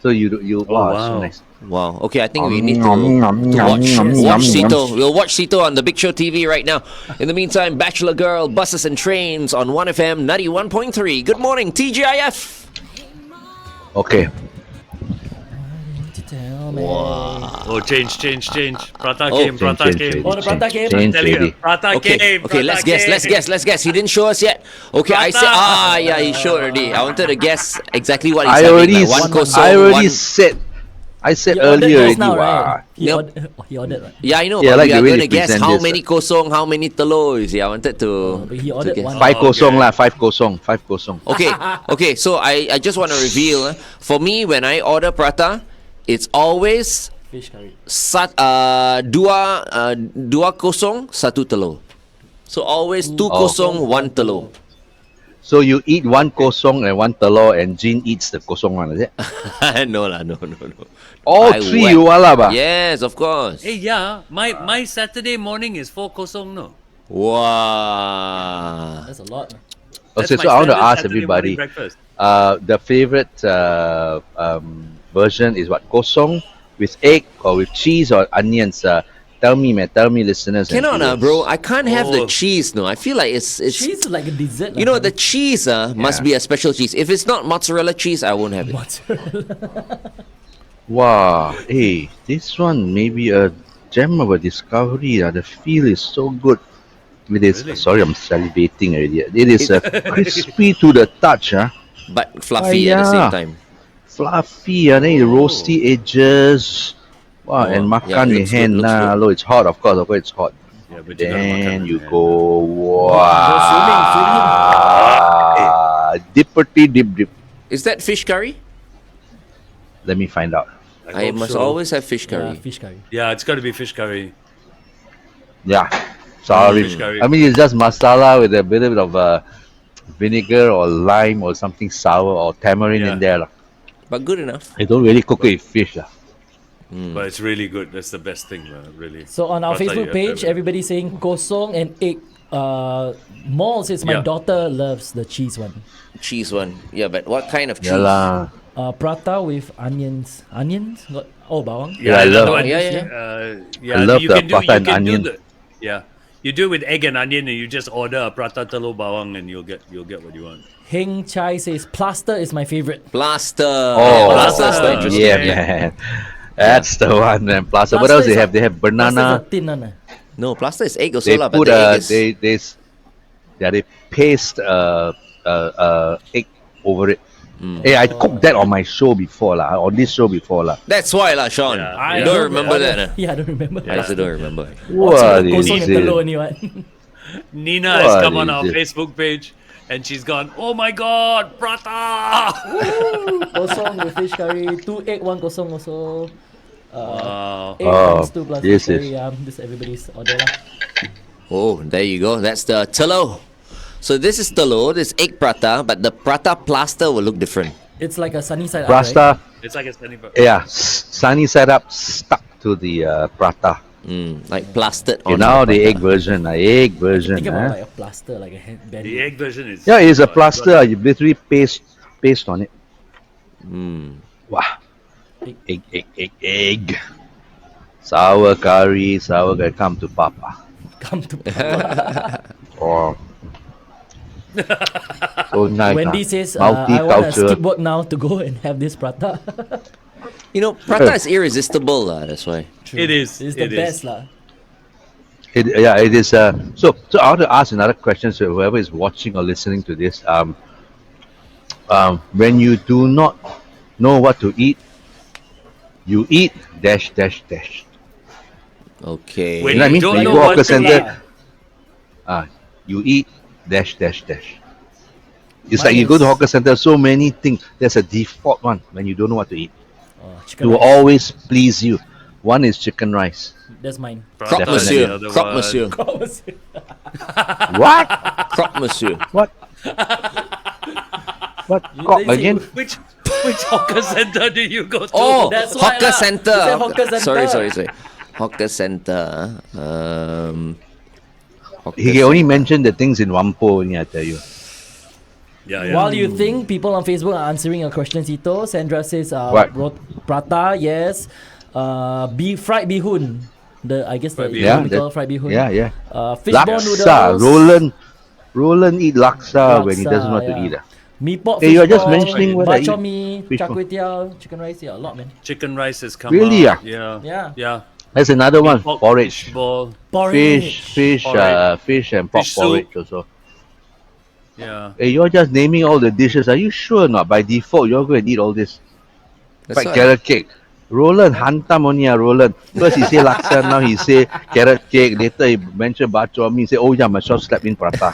Speaker 7: So wow, so nice.
Speaker 6: Wow. Okay, I think we need to watch Sito. We'll watch Sito on the Big Show TV right now. In the meantime, Bachelor Girl, Buses and Trains on 1FM 91.3. Good morning, TGIF.
Speaker 7: Okay.
Speaker 6: Wow.
Speaker 9: Oh, change. Prata game.
Speaker 8: Oh, the prata game.
Speaker 7: Change,
Speaker 9: Tell you,
Speaker 7: lady.
Speaker 9: Prata game.
Speaker 6: Okay, let's guess. He didn't show us yet. Okay, I said, he showed already. I wanted to guess exactly what he's
Speaker 7: I
Speaker 6: having.
Speaker 7: already,
Speaker 6: Like one kosong,
Speaker 7: I already
Speaker 6: one...
Speaker 7: said. I said
Speaker 8: He ordered
Speaker 7: earlier
Speaker 8: just
Speaker 7: already.
Speaker 8: now, right?
Speaker 6: Yep.
Speaker 8: He ordered, right?
Speaker 6: Yeah, I know.
Speaker 7: Yeah,
Speaker 6: but
Speaker 7: like
Speaker 6: we
Speaker 7: the
Speaker 6: are
Speaker 7: way
Speaker 6: going
Speaker 7: they
Speaker 6: to guess
Speaker 7: present
Speaker 6: how
Speaker 7: this.
Speaker 6: many kosong, how many telur. You see, I wanted to.
Speaker 8: But he
Speaker 6: to
Speaker 8: ordered
Speaker 6: guess.
Speaker 8: one.
Speaker 7: 5 kosong lah, 5 kosong.
Speaker 6: Okay. So I just want to reveal. For me, when I order prata, it's always
Speaker 8: Fish curry.
Speaker 6: dua kosong, satu telur. So always 2 kosong, 1 telur.
Speaker 7: So you eat 1 kosong and 1 telur, and Jin eats the kosong one, is it?
Speaker 6: No.
Speaker 7: All
Speaker 6: I
Speaker 7: 3
Speaker 6: whack.
Speaker 7: you all lah, ba?
Speaker 6: Yes, of course.
Speaker 9: Hey, yeah. My Saturday morning is 4 kosong, no?
Speaker 6: Wow.
Speaker 8: That's a lot.
Speaker 7: Okay,
Speaker 9: That's
Speaker 7: so
Speaker 9: my
Speaker 7: I want to
Speaker 9: standard
Speaker 7: ask
Speaker 9: Saturday
Speaker 7: everybody,
Speaker 9: morning breakfast.
Speaker 7: the favorite version is what? Kosong with egg or with cheese or onions? Tell me, listeners. and
Speaker 6: Cannot,
Speaker 7: viewers.
Speaker 6: bro. I can't have the
Speaker 9: Oh.
Speaker 6: cheese. No, I feel like it's.
Speaker 8: Cheese is like a dessert.
Speaker 6: You know, the cheese must be a special cheese. If it's not mozzarella cheese, I won't have it.
Speaker 7: Wow, hey, this one may be a gem of a discovery. The feel is so good. It is.
Speaker 9: Really?
Speaker 7: Sorry, I'm salivating already. It is crispy to the touch.
Speaker 6: But fluffy at the same time.
Speaker 7: Fluffy, and then the roasty edges. Wow, and makan with
Speaker 6: looks good,
Speaker 7: hand
Speaker 6: looks
Speaker 7: lah.
Speaker 6: good.
Speaker 7: Hello, it's hot, of course, it's hot.
Speaker 9: Yeah, but you gotta makan
Speaker 7: Then
Speaker 9: with
Speaker 7: you
Speaker 9: hand.
Speaker 7: go, wow, dipperty dip.
Speaker 6: Is that fish curry?
Speaker 7: Let me find out.
Speaker 6: I
Speaker 9: hope
Speaker 6: must
Speaker 9: so.
Speaker 6: always have fish
Speaker 8: Yeah,
Speaker 6: curry.
Speaker 8: fish curry.
Speaker 9: Yeah, it's got to be fish curry.
Speaker 7: Yeah. Sorry.
Speaker 9: Fish curry.
Speaker 7: I mean, it's just masala with a bit of vinegar or lime or something sour or tamarind
Speaker 9: Yeah.
Speaker 7: in there. Lah.
Speaker 6: But good enough.
Speaker 7: They don't really cook it with fish. Lah.
Speaker 9: But it's really good. That's the best thing, really.
Speaker 8: So on our
Speaker 9: Prata you
Speaker 8: Facebook
Speaker 9: have
Speaker 8: page,
Speaker 9: to have it.
Speaker 8: everybody's saying kosong and egg. Maul says my
Speaker 9: Yeah.
Speaker 8: daughter loves the cheese one.
Speaker 6: Cheese one. Yeah, but what kind of cheese?
Speaker 7: Yeah lah.
Speaker 8: Prata with onions. Onions? Got bawang.
Speaker 7: Yeah, I
Speaker 9: another
Speaker 7: love-
Speaker 9: one.
Speaker 6: Yeah.
Speaker 9: Yeah,
Speaker 7: I love
Speaker 9: you
Speaker 7: the
Speaker 9: can do,
Speaker 7: prata
Speaker 9: you
Speaker 7: and
Speaker 9: can
Speaker 7: onion.
Speaker 9: Do yeah, you do it with egg and onion, and you just order a prata telur bawang, and you'll get what you want.
Speaker 8: Heng Chai says plaster is my favorite.
Speaker 6: Plaster.
Speaker 7: Oh,
Speaker 6: plaster is
Speaker 9: plaster.
Speaker 6: quite interesting.
Speaker 7: yeah, man. That's the one, man. Plaster. What
Speaker 8: Plaster
Speaker 7: else they
Speaker 8: is
Speaker 7: have?
Speaker 8: a-
Speaker 7: They have
Speaker 8: Plaster is
Speaker 7: banana.
Speaker 8: a thin one.
Speaker 6: No, plaster is egg also
Speaker 7: They
Speaker 6: lah, but
Speaker 7: put
Speaker 6: the egg is...
Speaker 7: they paste egg over it. Hey, I cooked that on my show before lah. On this show before lah.
Speaker 6: That's why lah, Sean.
Speaker 9: Yeah.
Speaker 6: You
Speaker 9: Yeah.
Speaker 6: don't remember that? Huh?
Speaker 8: Yeah, I don't remember.
Speaker 6: I also don't remember.
Speaker 7: What
Speaker 8: Kosong
Speaker 7: is
Speaker 8: and telur
Speaker 7: it?
Speaker 8: only what?
Speaker 9: Nina has
Speaker 7: What
Speaker 9: come on
Speaker 7: is
Speaker 9: our
Speaker 7: it?
Speaker 9: Facebook page, and she's gone, "Oh my God, prata!"
Speaker 8: Kosong with fish curry. 2 egg, 1 kosong also.
Speaker 9: Wow.
Speaker 8: Egg
Speaker 7: Oh,
Speaker 8: times 2 plus
Speaker 7: this
Speaker 8: fish curry.
Speaker 7: is-
Speaker 8: Yeah, this everybody's order lah.
Speaker 6: Oh, there you go. That's the telur. So this is telur, this egg prata, but the prata plaster will look different.
Speaker 8: It's like a sunny side up, right?
Speaker 7: Prata,
Speaker 9: It's like a sunny bar.
Speaker 7: yeah, sunny side up stuck to the prata.
Speaker 6: Like plastered
Speaker 7: Okay,
Speaker 6: on
Speaker 7: now
Speaker 6: the
Speaker 7: the egg
Speaker 6: prata.
Speaker 7: version, egg version.
Speaker 8: Think about
Speaker 7: Huh?
Speaker 8: like a plaster, like a band.
Speaker 9: The egg version is
Speaker 7: Yeah, it's a plaster. You literally paste on it. Wow. Egg. Sour curry. Come to Papa.
Speaker 8: Come to
Speaker 7: Oh. So nice.
Speaker 8: Wendy says, I want to
Speaker 7: multicultural.
Speaker 8: skip work now to go and have this prata.
Speaker 6: You know, prata is irresistible lah, that's why.
Speaker 9: It is.
Speaker 8: It's the
Speaker 9: It is.
Speaker 8: best lah.
Speaker 7: It is. So I want to ask another question. So whoever is watching or listening to this, when you do not know what to eat, you eat dash.
Speaker 6: Okay.
Speaker 9: When
Speaker 7: You know what I mean?
Speaker 9: don't
Speaker 7: When you
Speaker 9: know
Speaker 7: go
Speaker 9: what
Speaker 7: hawker
Speaker 9: to
Speaker 7: center, you eat dash. It's like
Speaker 8: Mine
Speaker 7: you go to
Speaker 8: is-
Speaker 7: hawker center, so many things. There's a default one when you don't know what to eat.
Speaker 8: Chicken
Speaker 7: It will
Speaker 8: rice.
Speaker 7: always please you. One is chicken rice.
Speaker 8: That's mine.
Speaker 6: Croque
Speaker 9: Prata,
Speaker 6: monsieur.
Speaker 9: the other
Speaker 6: Croque
Speaker 9: one.
Speaker 6: monsieur.
Speaker 7: What?
Speaker 6: Croque monsieur.
Speaker 7: What? What? Cock
Speaker 8: they say-
Speaker 7: again?
Speaker 9: Which hawker center do you go to?
Speaker 6: Oh,
Speaker 8: That's why
Speaker 6: hawker
Speaker 8: lah.
Speaker 6: center.
Speaker 8: You said hawker center.
Speaker 6: Sorry. Hawker center. Hawker
Speaker 7: He can only mention the things in Wampo only, I tell you.
Speaker 9: Yeah.
Speaker 8: While you think people on Facebook are answering your questions, Ito, Sandra says,
Speaker 7: What?
Speaker 8: prata, yes. Fried bihun. I guess the
Speaker 9: Fried bihun.
Speaker 8: economical fried bihun.
Speaker 7: Yeah.
Speaker 8: Fishball
Speaker 7: Laksa.
Speaker 8: noodles.
Speaker 7: Roland eat laksa when he doesn't know what to
Speaker 8: yeah.
Speaker 7: eat.
Speaker 8: Mee pok,
Speaker 7: Hey, you're just
Speaker 8: fishball,
Speaker 7: mentioning what I
Speaker 8: bak chor
Speaker 7: eat.
Speaker 8: mee,
Speaker 7: Fishball.
Speaker 8: char kway teow, chicken rice, yeah, a lot, man.
Speaker 9: Chicken rice has come
Speaker 7: Really,
Speaker 9: out.
Speaker 8: Yeah.
Speaker 9: Yeah.
Speaker 7: That's another one.
Speaker 9: Pork
Speaker 7: Porridge.
Speaker 9: fishball.
Speaker 8: Porridge.
Speaker 7: Fish and pork
Speaker 9: Fish soup.
Speaker 7: porridge also.
Speaker 9: Yeah.
Speaker 7: Hey, you're just naming all the dishes. Are you sure or not? By default, you're going to eat all this.
Speaker 6: That's
Speaker 7: Like
Speaker 6: why.
Speaker 7: carrot cake. Roland, hantam only Roland. First he say laksa, now he say carrot cake. Later he mentioned bak chor mee. He say, oh yeah, my shop slap in prata.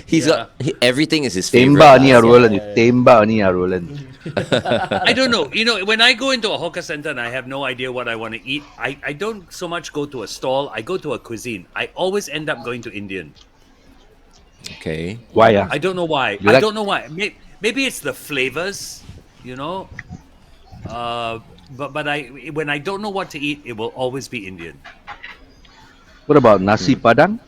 Speaker 6: He's got everything is his favorite.
Speaker 7: Temba ni
Speaker 6: lah.
Speaker 7: Roland. You temba ni Roland.
Speaker 9: I don't know. You know, when I go into a hawker center and I have no idea what I want to eat, I don't so much go to a stall. I go to a cuisine. I always end up going to Indian.
Speaker 6: Okay.
Speaker 7: Why?
Speaker 9: I don't know why.
Speaker 7: You
Speaker 9: I
Speaker 7: like-
Speaker 9: don't know why. Maybe it's the flavors, you know. But when I don't know what to eat, it will always be Indian.
Speaker 7: What about nasi padang?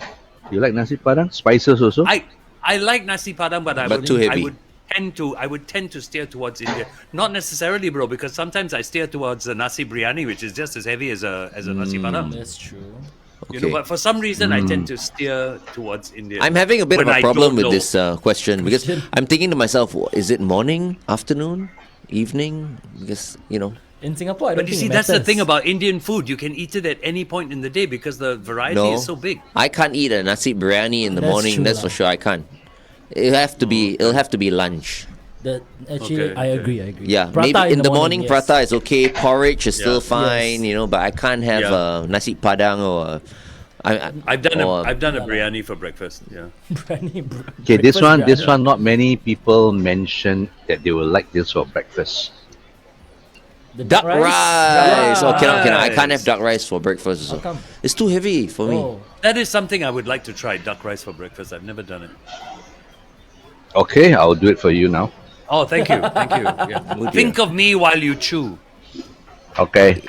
Speaker 7: You like nasi padang? Spices also?
Speaker 9: I like nasi padang, but
Speaker 6: But too heavy.
Speaker 9: I would tend to steer towards India. Not necessarily, bro, because sometimes I steer towards the nasi biryani, which is just as heavy as a nasi padang.
Speaker 8: That's true.
Speaker 9: You know,
Speaker 6: Okay.
Speaker 9: but for some reason, I tend to steer towards India.
Speaker 6: I'm having a bit
Speaker 9: when
Speaker 6: of a
Speaker 9: I
Speaker 6: problem
Speaker 9: don't
Speaker 6: with
Speaker 9: know.
Speaker 6: this question because I'm thinking to myself, is it morning, afternoon, evening? Because, you know,
Speaker 8: In Singapore, I don't
Speaker 9: But you
Speaker 8: think
Speaker 9: see,
Speaker 8: it
Speaker 9: that's the thing
Speaker 8: matters.
Speaker 9: about Indian food. You can eat it at any point in the day because the variety
Speaker 6: no.
Speaker 9: is so big.
Speaker 6: I can't eat a nasi biryani in the
Speaker 8: That's
Speaker 6: morning,
Speaker 8: true
Speaker 6: that's
Speaker 8: lah.
Speaker 6: for sure. I can't. It'll have to be lunch.
Speaker 8: Actually,
Speaker 9: Okay,
Speaker 8: I
Speaker 9: okay.
Speaker 8: agree.
Speaker 6: Yeah,
Speaker 8: Prata
Speaker 6: maybe in the morning,
Speaker 8: yes.
Speaker 6: prata is okay. Porridge is still
Speaker 9: Yeah.
Speaker 6: fine,
Speaker 8: Yes.
Speaker 6: you know. But I can't have
Speaker 9: Yeah.
Speaker 6: nasi padang or.
Speaker 9: I've done
Speaker 6: or-
Speaker 9: a biryani for breakfast. Yeah.
Speaker 7: Okay, this
Speaker 8: Breakfast
Speaker 7: one, not many people mention that they will like this for breakfast.
Speaker 8: The
Speaker 6: Duck rice. Oh, cannot. I can't have
Speaker 9: Rice.
Speaker 6: duck rice for breakfast.
Speaker 8: How come?
Speaker 6: It's too heavy for me.
Speaker 8: Oh,
Speaker 9: That is something I would like to try. Duck rice for breakfast. I've never done it.
Speaker 7: Okay, I'll do it for you now.
Speaker 9: Oh, thank you. Thank you. Yeah. Think of me while you chew.
Speaker 7: Okay.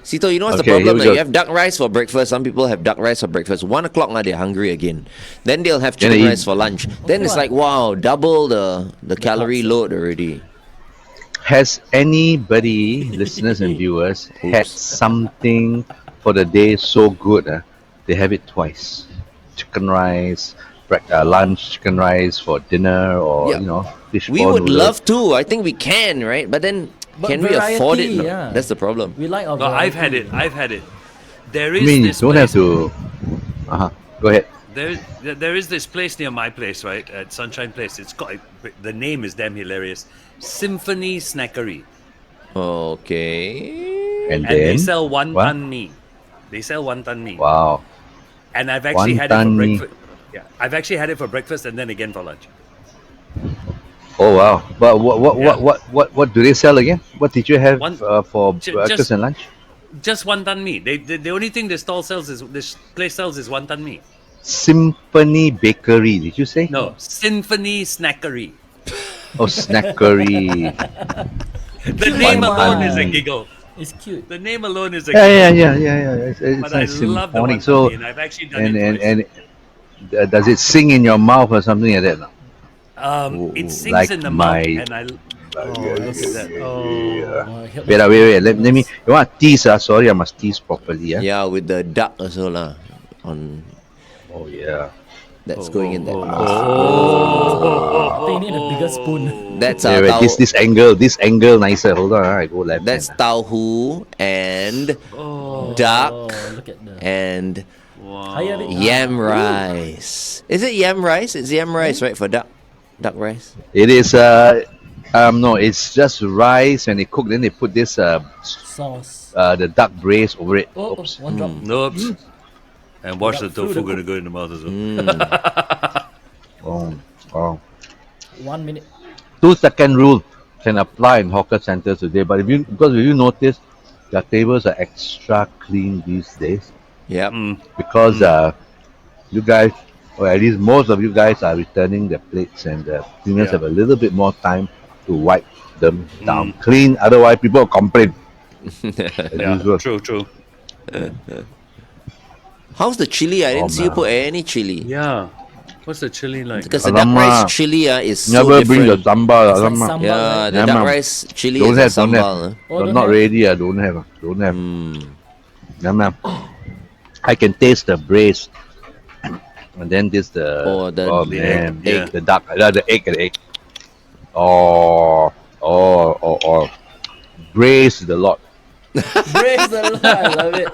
Speaker 6: Sito, you know what's
Speaker 7: Okay,
Speaker 6: the
Speaker 7: here
Speaker 6: problem?
Speaker 7: we
Speaker 6: Like,
Speaker 7: go.
Speaker 6: you have duck rice for breakfast. Some people have duck rice for breakfast. 1 o'clock now they're hungry again. Then they'll have
Speaker 7: Then
Speaker 6: chicken
Speaker 7: they eat-
Speaker 6: rice for lunch. Then it's
Speaker 8: what?
Speaker 6: like, wow, double the calorie load already.
Speaker 7: Has anybody, listeners and viewers, had something for the day so good? They have it twice. Chicken rice, lunch, chicken rice for dinner, or
Speaker 6: Yeah.
Speaker 7: fish
Speaker 6: We
Speaker 7: ball
Speaker 6: would
Speaker 7: noodles.
Speaker 6: love to. I think we can, right? But then,
Speaker 8: But
Speaker 6: can we afford it?
Speaker 8: variety,
Speaker 6: No.
Speaker 8: yeah.
Speaker 6: That's the problem.
Speaker 8: we like our.
Speaker 9: No, I've had
Speaker 8: variety.
Speaker 9: it. I've had it. There
Speaker 7: I
Speaker 9: is
Speaker 7: mean, you
Speaker 9: this
Speaker 7: don't
Speaker 9: place,
Speaker 7: have to. Go ahead.
Speaker 9: There is this place near my place, right? At Sunshine Place. It's got the name is damn hilarious. Symphony Snackery.
Speaker 6: Okay.
Speaker 7: And
Speaker 9: And they
Speaker 7: then.
Speaker 9: sell
Speaker 7: what?
Speaker 9: wonton mee. They sell wonton mee.
Speaker 7: Wow.
Speaker 9: And I've actually had it for
Speaker 7: Wonton mee.
Speaker 9: breakfast. Yeah, I've actually had it for breakfast and then again for lunch.
Speaker 7: Oh wow. But
Speaker 9: Yeah.
Speaker 7: what do they sell again? What did you have for
Speaker 9: Ju-
Speaker 7: breakfast
Speaker 9: just-
Speaker 7: and lunch?
Speaker 9: Just wonton mee. The only thing this place sells is wonton mee.
Speaker 7: Symphony Bakery. Did you say?
Speaker 9: No, Symphony Snackery.
Speaker 7: Oh, snackery.
Speaker 9: The name
Speaker 7: Wonton
Speaker 9: alone is a
Speaker 7: mee.
Speaker 9: giggle.
Speaker 8: It's cute.
Speaker 9: The name alone is a
Speaker 7: Yeah.
Speaker 9: giggle.
Speaker 7: It's
Speaker 9: But I
Speaker 7: nice,
Speaker 9: love the
Speaker 7: symphonic.
Speaker 9: wonton
Speaker 7: So,
Speaker 9: mee, and I've actually done
Speaker 7: and
Speaker 9: it twice.
Speaker 7: does it sing in your mouth or something like that? No?
Speaker 9: It sings
Speaker 7: like
Speaker 9: in the
Speaker 7: my-
Speaker 9: mouth, and I. Oh, look at that. Oh.
Speaker 7: Wait. Let me. You want to tease? Sorry, I must tease properly.
Speaker 6: Yeah, with the duck also lah. On
Speaker 7: Oh yeah.
Speaker 6: that's going in there.
Speaker 8: I think you need a bigger spoon.
Speaker 6: That's
Speaker 7: Wait,
Speaker 6: tau-
Speaker 7: this angle nicer. Hold on, I go left.
Speaker 6: That's
Speaker 7: hand.
Speaker 6: tauhu and duck
Speaker 8: Oh, look at the.
Speaker 6: and
Speaker 8: How you have it?
Speaker 6: yam rice. Is it yam rice? It's yam rice, right, for duck rice?
Speaker 7: It is. No, it's just rice and they cook. Then they put this
Speaker 8: Sauce.
Speaker 7: the duck brace over it.
Speaker 8: Oh,
Speaker 7: Oops.
Speaker 8: one drop.
Speaker 9: Nope. And watch the
Speaker 8: Duck through
Speaker 9: tofu
Speaker 8: the
Speaker 9: gonna go in the mouth as well.
Speaker 7: Oh.
Speaker 8: 1 minute.
Speaker 7: 2-second rule can apply in hawker centers today. But if you notice, their tables are extra clean these days
Speaker 6: Yep.
Speaker 7: because you guys, or at least most of you guys, are returning their plates, and the cleaners
Speaker 9: Yeah.
Speaker 7: have a little bit more time to wipe them down clean. Otherwise, people will complain. As usual.
Speaker 9: True.
Speaker 6: How's the chili? I didn't see you
Speaker 7: man.
Speaker 6: put any chili.
Speaker 9: Yeah. What's the chili like?
Speaker 6: Because the duck
Speaker 7: Alamak.
Speaker 6: rice chili is so
Speaker 7: Never bring the
Speaker 6: different.
Speaker 7: sambal.
Speaker 8: It's like
Speaker 7: alamak.
Speaker 8: sambal,
Speaker 6: Yeah,
Speaker 8: right?
Speaker 6: the
Speaker 7: Yeah,
Speaker 6: duck
Speaker 7: ma'am.
Speaker 6: rice chili
Speaker 7: Don't
Speaker 6: is a
Speaker 7: have, don't
Speaker 6: sambal.
Speaker 7: have.
Speaker 8: Oh, don't
Speaker 7: Not
Speaker 8: have?
Speaker 7: ready. Don't have. Don't have. Yeah, ma'am. I can taste the brace, and then this
Speaker 6: Oh, the
Speaker 7: man,
Speaker 9: egg.
Speaker 7: the duck, the egg. Oh, brace the lot.
Speaker 8: Praise the Lord. I love it.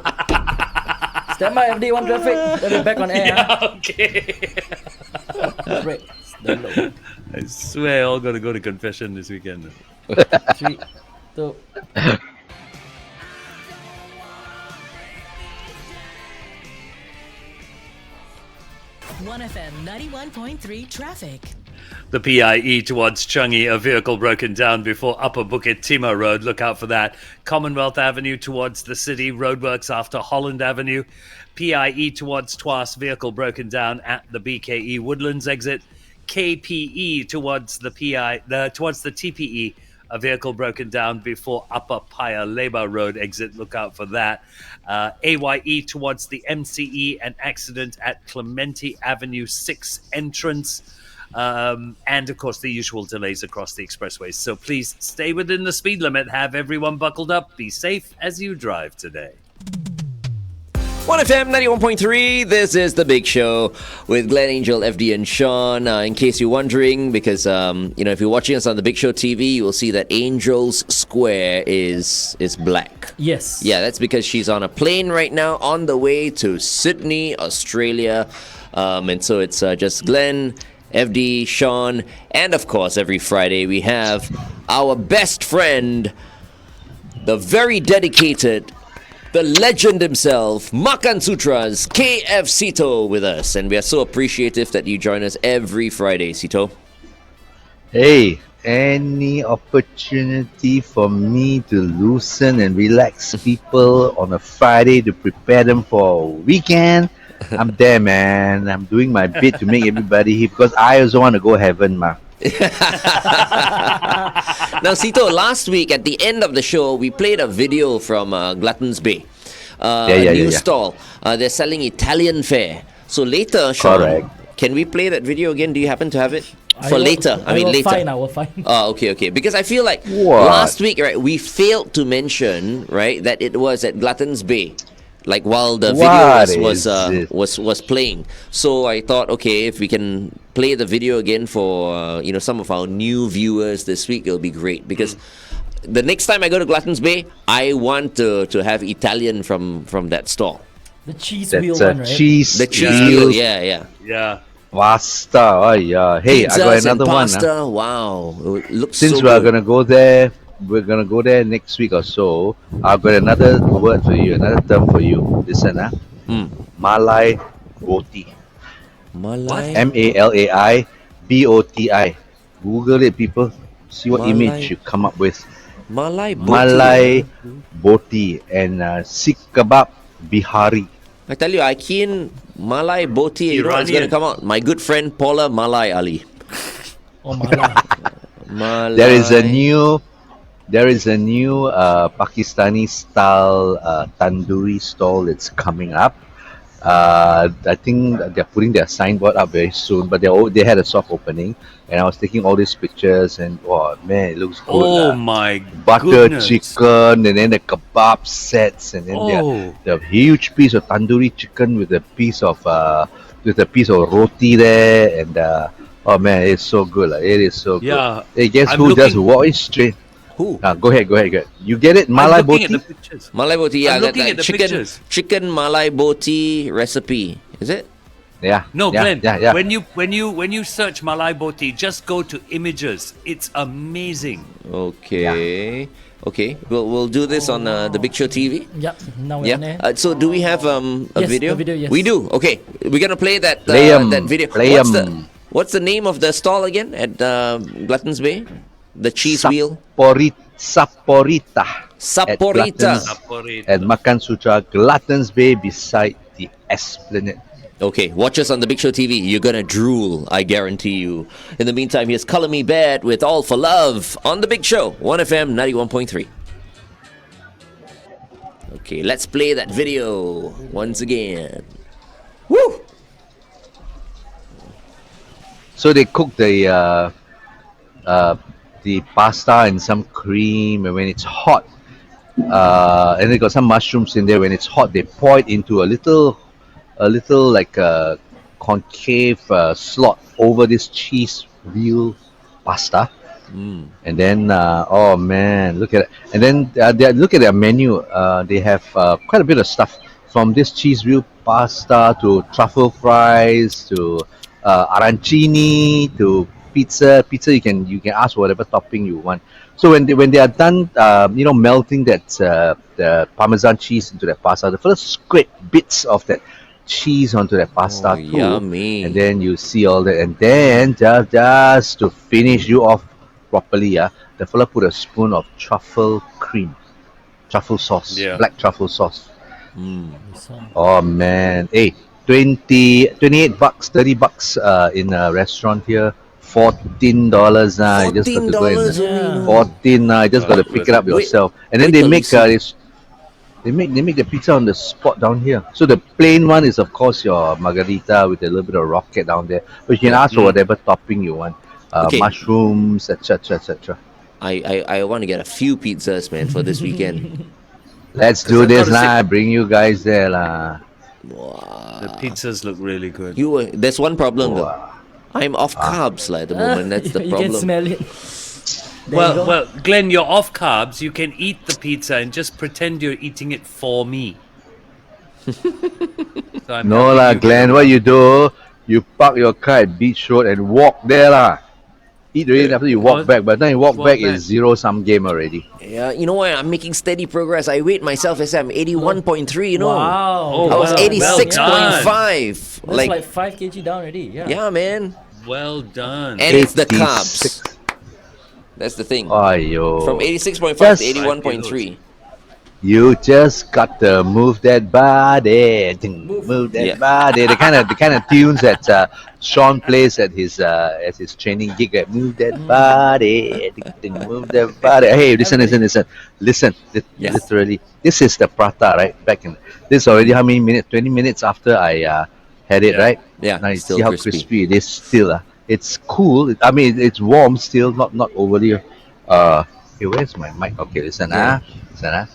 Speaker 8: Stand by, FD, one traffic. Then we're back on air.
Speaker 9: Okay.
Speaker 8: Praise the Lord.
Speaker 9: I swear, all gonna go to confession this weekend.
Speaker 8: 3, 2.
Speaker 1: OneFM 91.3 traffic.
Speaker 9: The PIE towards Changi, a vehicle broken down before Upper Bukit Timah Road. Look out for that. Commonwealth Avenue towards the city. Roadworks after Holland Avenue. PIE towards Tuas, vehicle broken down at the BKE Woodlands exit. KPE towards the towards the TPE, a vehicle broken down before Upper Paya Lebar Road exit. Look out for that. AYE towards the MCE, an accident at Clementi Avenue 6 entrance. And of course, the usual delays across the expressways. So please stay within the speed limit. Have everyone buckled up. Be safe as you drive today.
Speaker 6: 1FM 91.3, this is The Big Show with Glenn, Angel, FD, and Sean. In case you're wondering, because, if you're watching us on The Big Show TV, you will see that Angel's square is black.
Speaker 8: Yes.
Speaker 6: Yeah, that's because she's on a plane right now on the way to Sydney, Australia. And so it's just Glenn, FD, Sean, and of course, every Friday we have our best friend, the very dedicated, the legend himself, Makansutra's KF Sito with us. And we are so appreciative that you join us every Friday, Sito.
Speaker 7: Hey, any opportunity for me to loosen and relax people on a Friday to prepare them for a weekend, I'm there, man. I'm doing my bit to make everybody happy because I also want to go heaven, ma.
Speaker 6: Now, Sito, last week at the end of the show, we played a video from Glutton's Bay. A new stall. They're selling Italian fare. So later, Sean,
Speaker 7: Correct.
Speaker 6: can we play that video again? Do you happen to have it?
Speaker 8: I
Speaker 6: For
Speaker 8: will-
Speaker 6: later. I mean,
Speaker 8: will
Speaker 6: later.
Speaker 8: Find, I will find.
Speaker 6: Oh, okay. Because I feel like
Speaker 7: What?
Speaker 6: last week, right, we failed to mention, right, that it was at Glutton's Bay. Like while the
Speaker 7: What
Speaker 6: video
Speaker 7: is it?
Speaker 6: was playing. So I thought, okay, if we can play the video again for some of our new viewers this week, it'll be great. Because the next time I go to Glutton's Bay, I want to have Italian from that stall.
Speaker 8: The cheese
Speaker 7: That's
Speaker 8: wheel
Speaker 7: a
Speaker 8: one, right?
Speaker 7: cheese.
Speaker 6: The cheese
Speaker 7: wheel
Speaker 6: wheel, yeah.
Speaker 9: Yeah.
Speaker 7: Pasta. Oh yeah. Hey, I got
Speaker 6: Pizzas and
Speaker 7: another one.
Speaker 6: pasta. Wow, it looks
Speaker 7: Since
Speaker 6: so
Speaker 7: we're
Speaker 6: good.
Speaker 7: gonna go there, next week or so. I've got another word for you, another term for you. Listen, Malai Boti.
Speaker 6: Malai.
Speaker 7: MALAI BOTI. Google it, people. See what
Speaker 6: Malai.
Speaker 7: image you come up with.
Speaker 6: Malai Boti.
Speaker 7: Malai Boti and Sikh kebab Bihari.
Speaker 6: I tell you, I key in Malai Boti. You know what's going to
Speaker 9: Iranian.
Speaker 6: come out? My good friend Paula Malai Ali.
Speaker 8: Oh, mala.
Speaker 6: Malai.
Speaker 7: There is a new Pakistani style tandoori stall that's coming up. I think they're putting their signboard up very soon, but they had a soft opening, and I was taking all these pictures, and oh man, it looks good.
Speaker 9: Oh my
Speaker 7: Butter
Speaker 9: goodness.
Speaker 7: chicken, and then the kebab sets, and then
Speaker 9: Oh.
Speaker 7: the huge piece of tandoori chicken with a piece of roti there, and oh man, it's so good. It is so good.
Speaker 9: Yeah.
Speaker 7: Hey, guess
Speaker 9: I'm
Speaker 7: who just
Speaker 9: looking-
Speaker 7: walked in straight?
Speaker 6: Who?
Speaker 7: Go ahead. You get it?
Speaker 9: I'm
Speaker 7: Malai
Speaker 9: looking at
Speaker 7: Boti?
Speaker 9: the pictures.
Speaker 6: Malai Boti, yeah.
Speaker 9: I'm
Speaker 6: That,
Speaker 9: looking
Speaker 6: that
Speaker 9: at the
Speaker 6: chicken,
Speaker 9: pictures.
Speaker 6: chicken Malai Boti recipe. Is it?
Speaker 7: Yeah.
Speaker 9: No,
Speaker 7: yeah,
Speaker 9: Glenn.
Speaker 7: Yeah.
Speaker 9: When you search Malai Boti, just go to images. It's amazing.
Speaker 6: Okay. Okay. We'll do this on the Big Show TV.
Speaker 8: Yep, now we're on
Speaker 6: Yeah.
Speaker 8: air.
Speaker 6: So do we have a
Speaker 8: Yes,
Speaker 6: video?
Speaker 8: the video, yes.
Speaker 6: We do. Okay. We're gonna play that
Speaker 7: Play 'em,
Speaker 6: that video.
Speaker 7: play
Speaker 6: What's the name of the stall again at Glutton's Bay? The cheese wheel.
Speaker 7: Saporita.
Speaker 6: Saporita.
Speaker 7: At Makansutra, Glutton's Bay beside the Esplanade.
Speaker 6: Okay, watch us on the Big Show TV. You're gonna drool, I guarantee you. In the meantime, here's Color Me Bad with All for Love on the Big Show, 1FM 91.3. Okay, let's play that video once again. Woo!
Speaker 7: So they cook the pasta in some cream, and when it's hot, and they got some mushrooms in there. When it's hot, they pour it into a little like a concave slot over this cheese wheel pasta. And then oh man, look at it. And then look at their menu. They have quite a bit of stuff, from this cheese wheel pasta to truffle fries to arancini to pizza. You can ask whatever topping you want. So when they are done, melting that the Parmesan cheese into that pasta, the first scrape bits of that cheese onto that pasta
Speaker 6: Oh,
Speaker 7: too,
Speaker 6: yummy.
Speaker 7: and then you see all that, and then just to finish you off properly, the fella put a spoon of truffle sauce,
Speaker 9: Yeah.
Speaker 7: black truffle sauce. Oh man, hey, 28 bucks, $30 in a restaurant here, $14. You just got to go in.
Speaker 6: $14
Speaker 7: $14. You just got to pick it up
Speaker 6: Wait,
Speaker 7: yourself, and then
Speaker 6: wait
Speaker 7: they
Speaker 6: till
Speaker 7: make
Speaker 6: you see.
Speaker 7: they make the pizza on the spot down here. So the plain one is of course your margarita with a little bit of rocket down there, but you can ask for whatever topping you want,
Speaker 6: Okay.
Speaker 7: mushrooms, etc., etc.
Speaker 6: I want to get a few pizzas, man, for this weekend.
Speaker 7: Let's do
Speaker 9: I've
Speaker 7: this
Speaker 9: gotta say-
Speaker 7: lah. Bring you guys there lah.
Speaker 9: The pizzas look really good.
Speaker 6: There's one problem though.
Speaker 7: Wow.
Speaker 6: I'm off carbs at the moment. That's the
Speaker 8: You can
Speaker 6: problem.
Speaker 8: smell it. There you go.
Speaker 9: Well, Glenn, you're off carbs. You can eat the pizza and just pretend you're eating it for me. So I'm
Speaker 7: No
Speaker 9: helping
Speaker 7: lah,
Speaker 9: you
Speaker 7: Glenn.
Speaker 9: get-
Speaker 7: What you do? You park your car at Beach Road and walk there lah. Eat already after you walk
Speaker 9: Oh,
Speaker 7: back. By the time you walk
Speaker 9: walk
Speaker 7: back,
Speaker 9: back.
Speaker 7: it's zero-sum game already.
Speaker 6: Yeah, you know what? I'm making steady progress. I rate myself as I'm 81.3. You know,
Speaker 8: Wow.
Speaker 9: Oh,
Speaker 6: I was
Speaker 9: well,
Speaker 6: 86.5.
Speaker 8: That's like 5 kg down already. Yeah.
Speaker 6: yeah, man.
Speaker 9: Well done.
Speaker 6: And it's the carbs. That's the thing.
Speaker 7: Ayo.
Speaker 6: From 86.5
Speaker 7: Just-
Speaker 6: to 81.3.
Speaker 7: You just got to move that body, move that
Speaker 6: Yeah.
Speaker 7: body. The kind of tunes that Sean plays at his training gig. Move that body, move that body. Hey, listen.
Speaker 6: Yes.
Speaker 7: Literally, this is the prata, right? This is already how many minutes? 20 minutes after I had it, right?
Speaker 6: Yeah,
Speaker 7: Now you
Speaker 6: still
Speaker 7: see how
Speaker 6: crispy.
Speaker 7: crispy it is still. It's cool. I mean, it's warm still, not overly. Hey, where's my mic? Okay, listen.
Speaker 6: Yeah.
Speaker 7: Listen.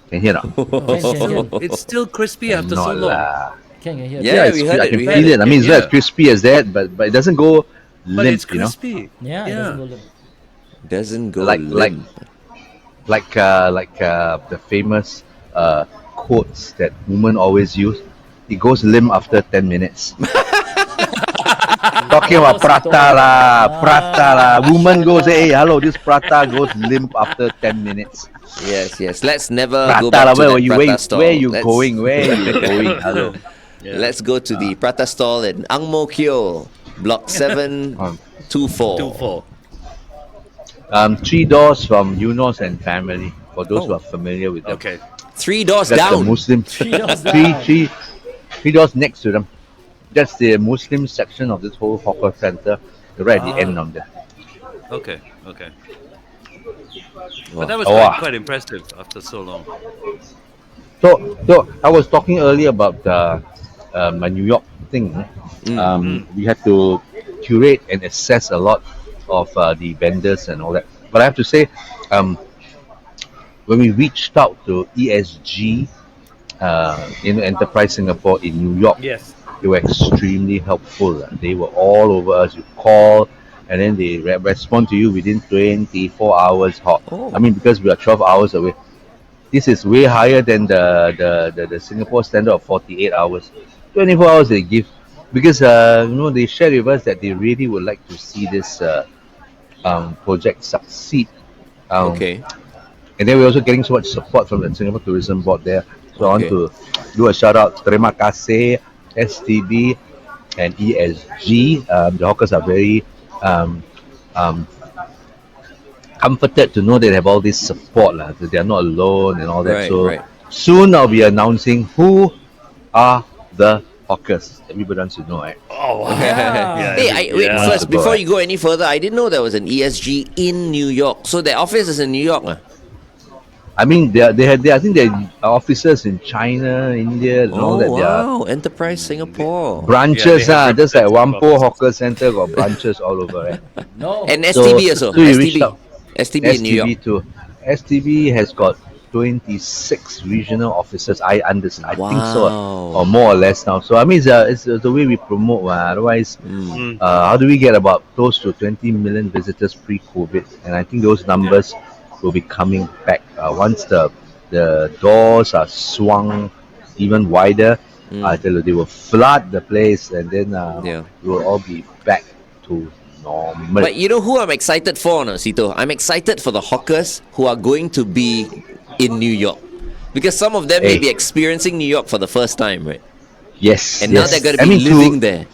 Speaker 7: Can hear now?
Speaker 8: Can.
Speaker 9: It's still crispy after so
Speaker 7: Not
Speaker 9: long.
Speaker 7: lah.
Speaker 8: Can hear.
Speaker 6: Yeah,
Speaker 7: it's
Speaker 6: we heard
Speaker 7: I
Speaker 6: it,
Speaker 7: can
Speaker 6: we
Speaker 7: feel
Speaker 6: heard
Speaker 7: it. I mean, it's not
Speaker 9: Yeah.
Speaker 7: as crispy as that, but it doesn't go
Speaker 9: But
Speaker 7: limp,
Speaker 9: it's crispy.
Speaker 8: Yeah, it doesn't go limp.
Speaker 6: Doesn't go
Speaker 7: Like-
Speaker 6: limp.
Speaker 7: like the famous quotes that women always use. It goes limp after 10 minutes. Talking about prata lah. Woman goes, hey, hello, this prata goes limp after 10 minutes.
Speaker 6: Yes. Let's never go
Speaker 7: Prata lah,
Speaker 6: back to that prata
Speaker 7: where
Speaker 6: stall.
Speaker 7: you
Speaker 6: Let's-
Speaker 7: going? Where you going? Hello.
Speaker 6: Let's go to the prata stall in Ang Mo Kio, block 724.
Speaker 9: 2-4.
Speaker 7: 3 doors from Yunus and family. For those who are familiar with them.
Speaker 9: Okay.
Speaker 6: 3 doors
Speaker 7: That's the
Speaker 6: down.
Speaker 7: Muslim.
Speaker 8: Three doors down.
Speaker 7: Three doors next to them. That's the Muslim section of this whole hawker center. Right at the end of there.
Speaker 9: Okay.
Speaker 6: Wow.
Speaker 9: But that was
Speaker 7: Oh,
Speaker 9: quite impressive after so long.
Speaker 7: So I was talking earlier about my New York thing. We had to curate and assess a lot of the vendors and all that. But I have to say, when we reached out to ESG in Enterprise Singapore in New York,
Speaker 9: Yes.
Speaker 7: they were extremely helpful. They were all over us. You call, and then they respond to you within 24 hours hot.
Speaker 6: Oh.
Speaker 7: I mean, because we are 12 hours away. This is way higher than the Singapore standard of 48 hours. 24 hours they give. Because, they shared with us that they really would like to see this project succeed.
Speaker 6: Okay.
Speaker 7: And then we're also getting so much support from the Singapore Tourism Board there. So I want
Speaker 6: Okay.
Speaker 7: to do a shout out. Terima kasih, STB and ESG. The hawkers are very comforted to know they have all this support, that they are not alone and all that.
Speaker 6: Right,
Speaker 7: so
Speaker 6: right.
Speaker 7: soon I'll be announcing who are the hawkers. Everybody wants to know, right?
Speaker 9: Oh,
Speaker 8: Yeah.
Speaker 6: Hey, wait,
Speaker 9: Yeah.
Speaker 6: first,
Speaker 7: To go,
Speaker 6: before
Speaker 7: right?
Speaker 6: you go any further, I didn't know there was an ESG in New York. So their office is in New York.
Speaker 7: I mean, they I think they're officers in China, India, and all
Speaker 6: Oh,
Speaker 7: that. They are
Speaker 6: wow. Enterprise Singapore.
Speaker 7: branches,
Speaker 9: Yeah, they have
Speaker 7: just like
Speaker 9: representative
Speaker 7: Whampoa
Speaker 9: offices.
Speaker 7: Hawker Center got branches all over, right?
Speaker 8: No.
Speaker 6: And
Speaker 7: So-
Speaker 6: STB also.
Speaker 7: so you reached out.
Speaker 6: STB in New York.
Speaker 7: too. STB has got 26 regional offices. I understand. I think so,
Speaker 6: Wow.
Speaker 7: or more or less now. So I mean, it's the way we promote. Otherwise, how do we get about close to 20 million visitors pre-COVID? And I think those numbers will be coming back once the doors are swung even wider. I tell you, they will flood the place, and then
Speaker 6: Yeah.
Speaker 7: we will all be back to normal.
Speaker 6: But you know who I'm excited for, no, Sito? I'm excited for the hawkers who are going to be in New York. Because some of them may
Speaker 7: Hey.
Speaker 6: be experiencing New York for the first time, right?
Speaker 7: Yes,
Speaker 6: And now
Speaker 7: yes.
Speaker 6: they're going to
Speaker 7: I
Speaker 6: be
Speaker 7: mean,
Speaker 6: living there.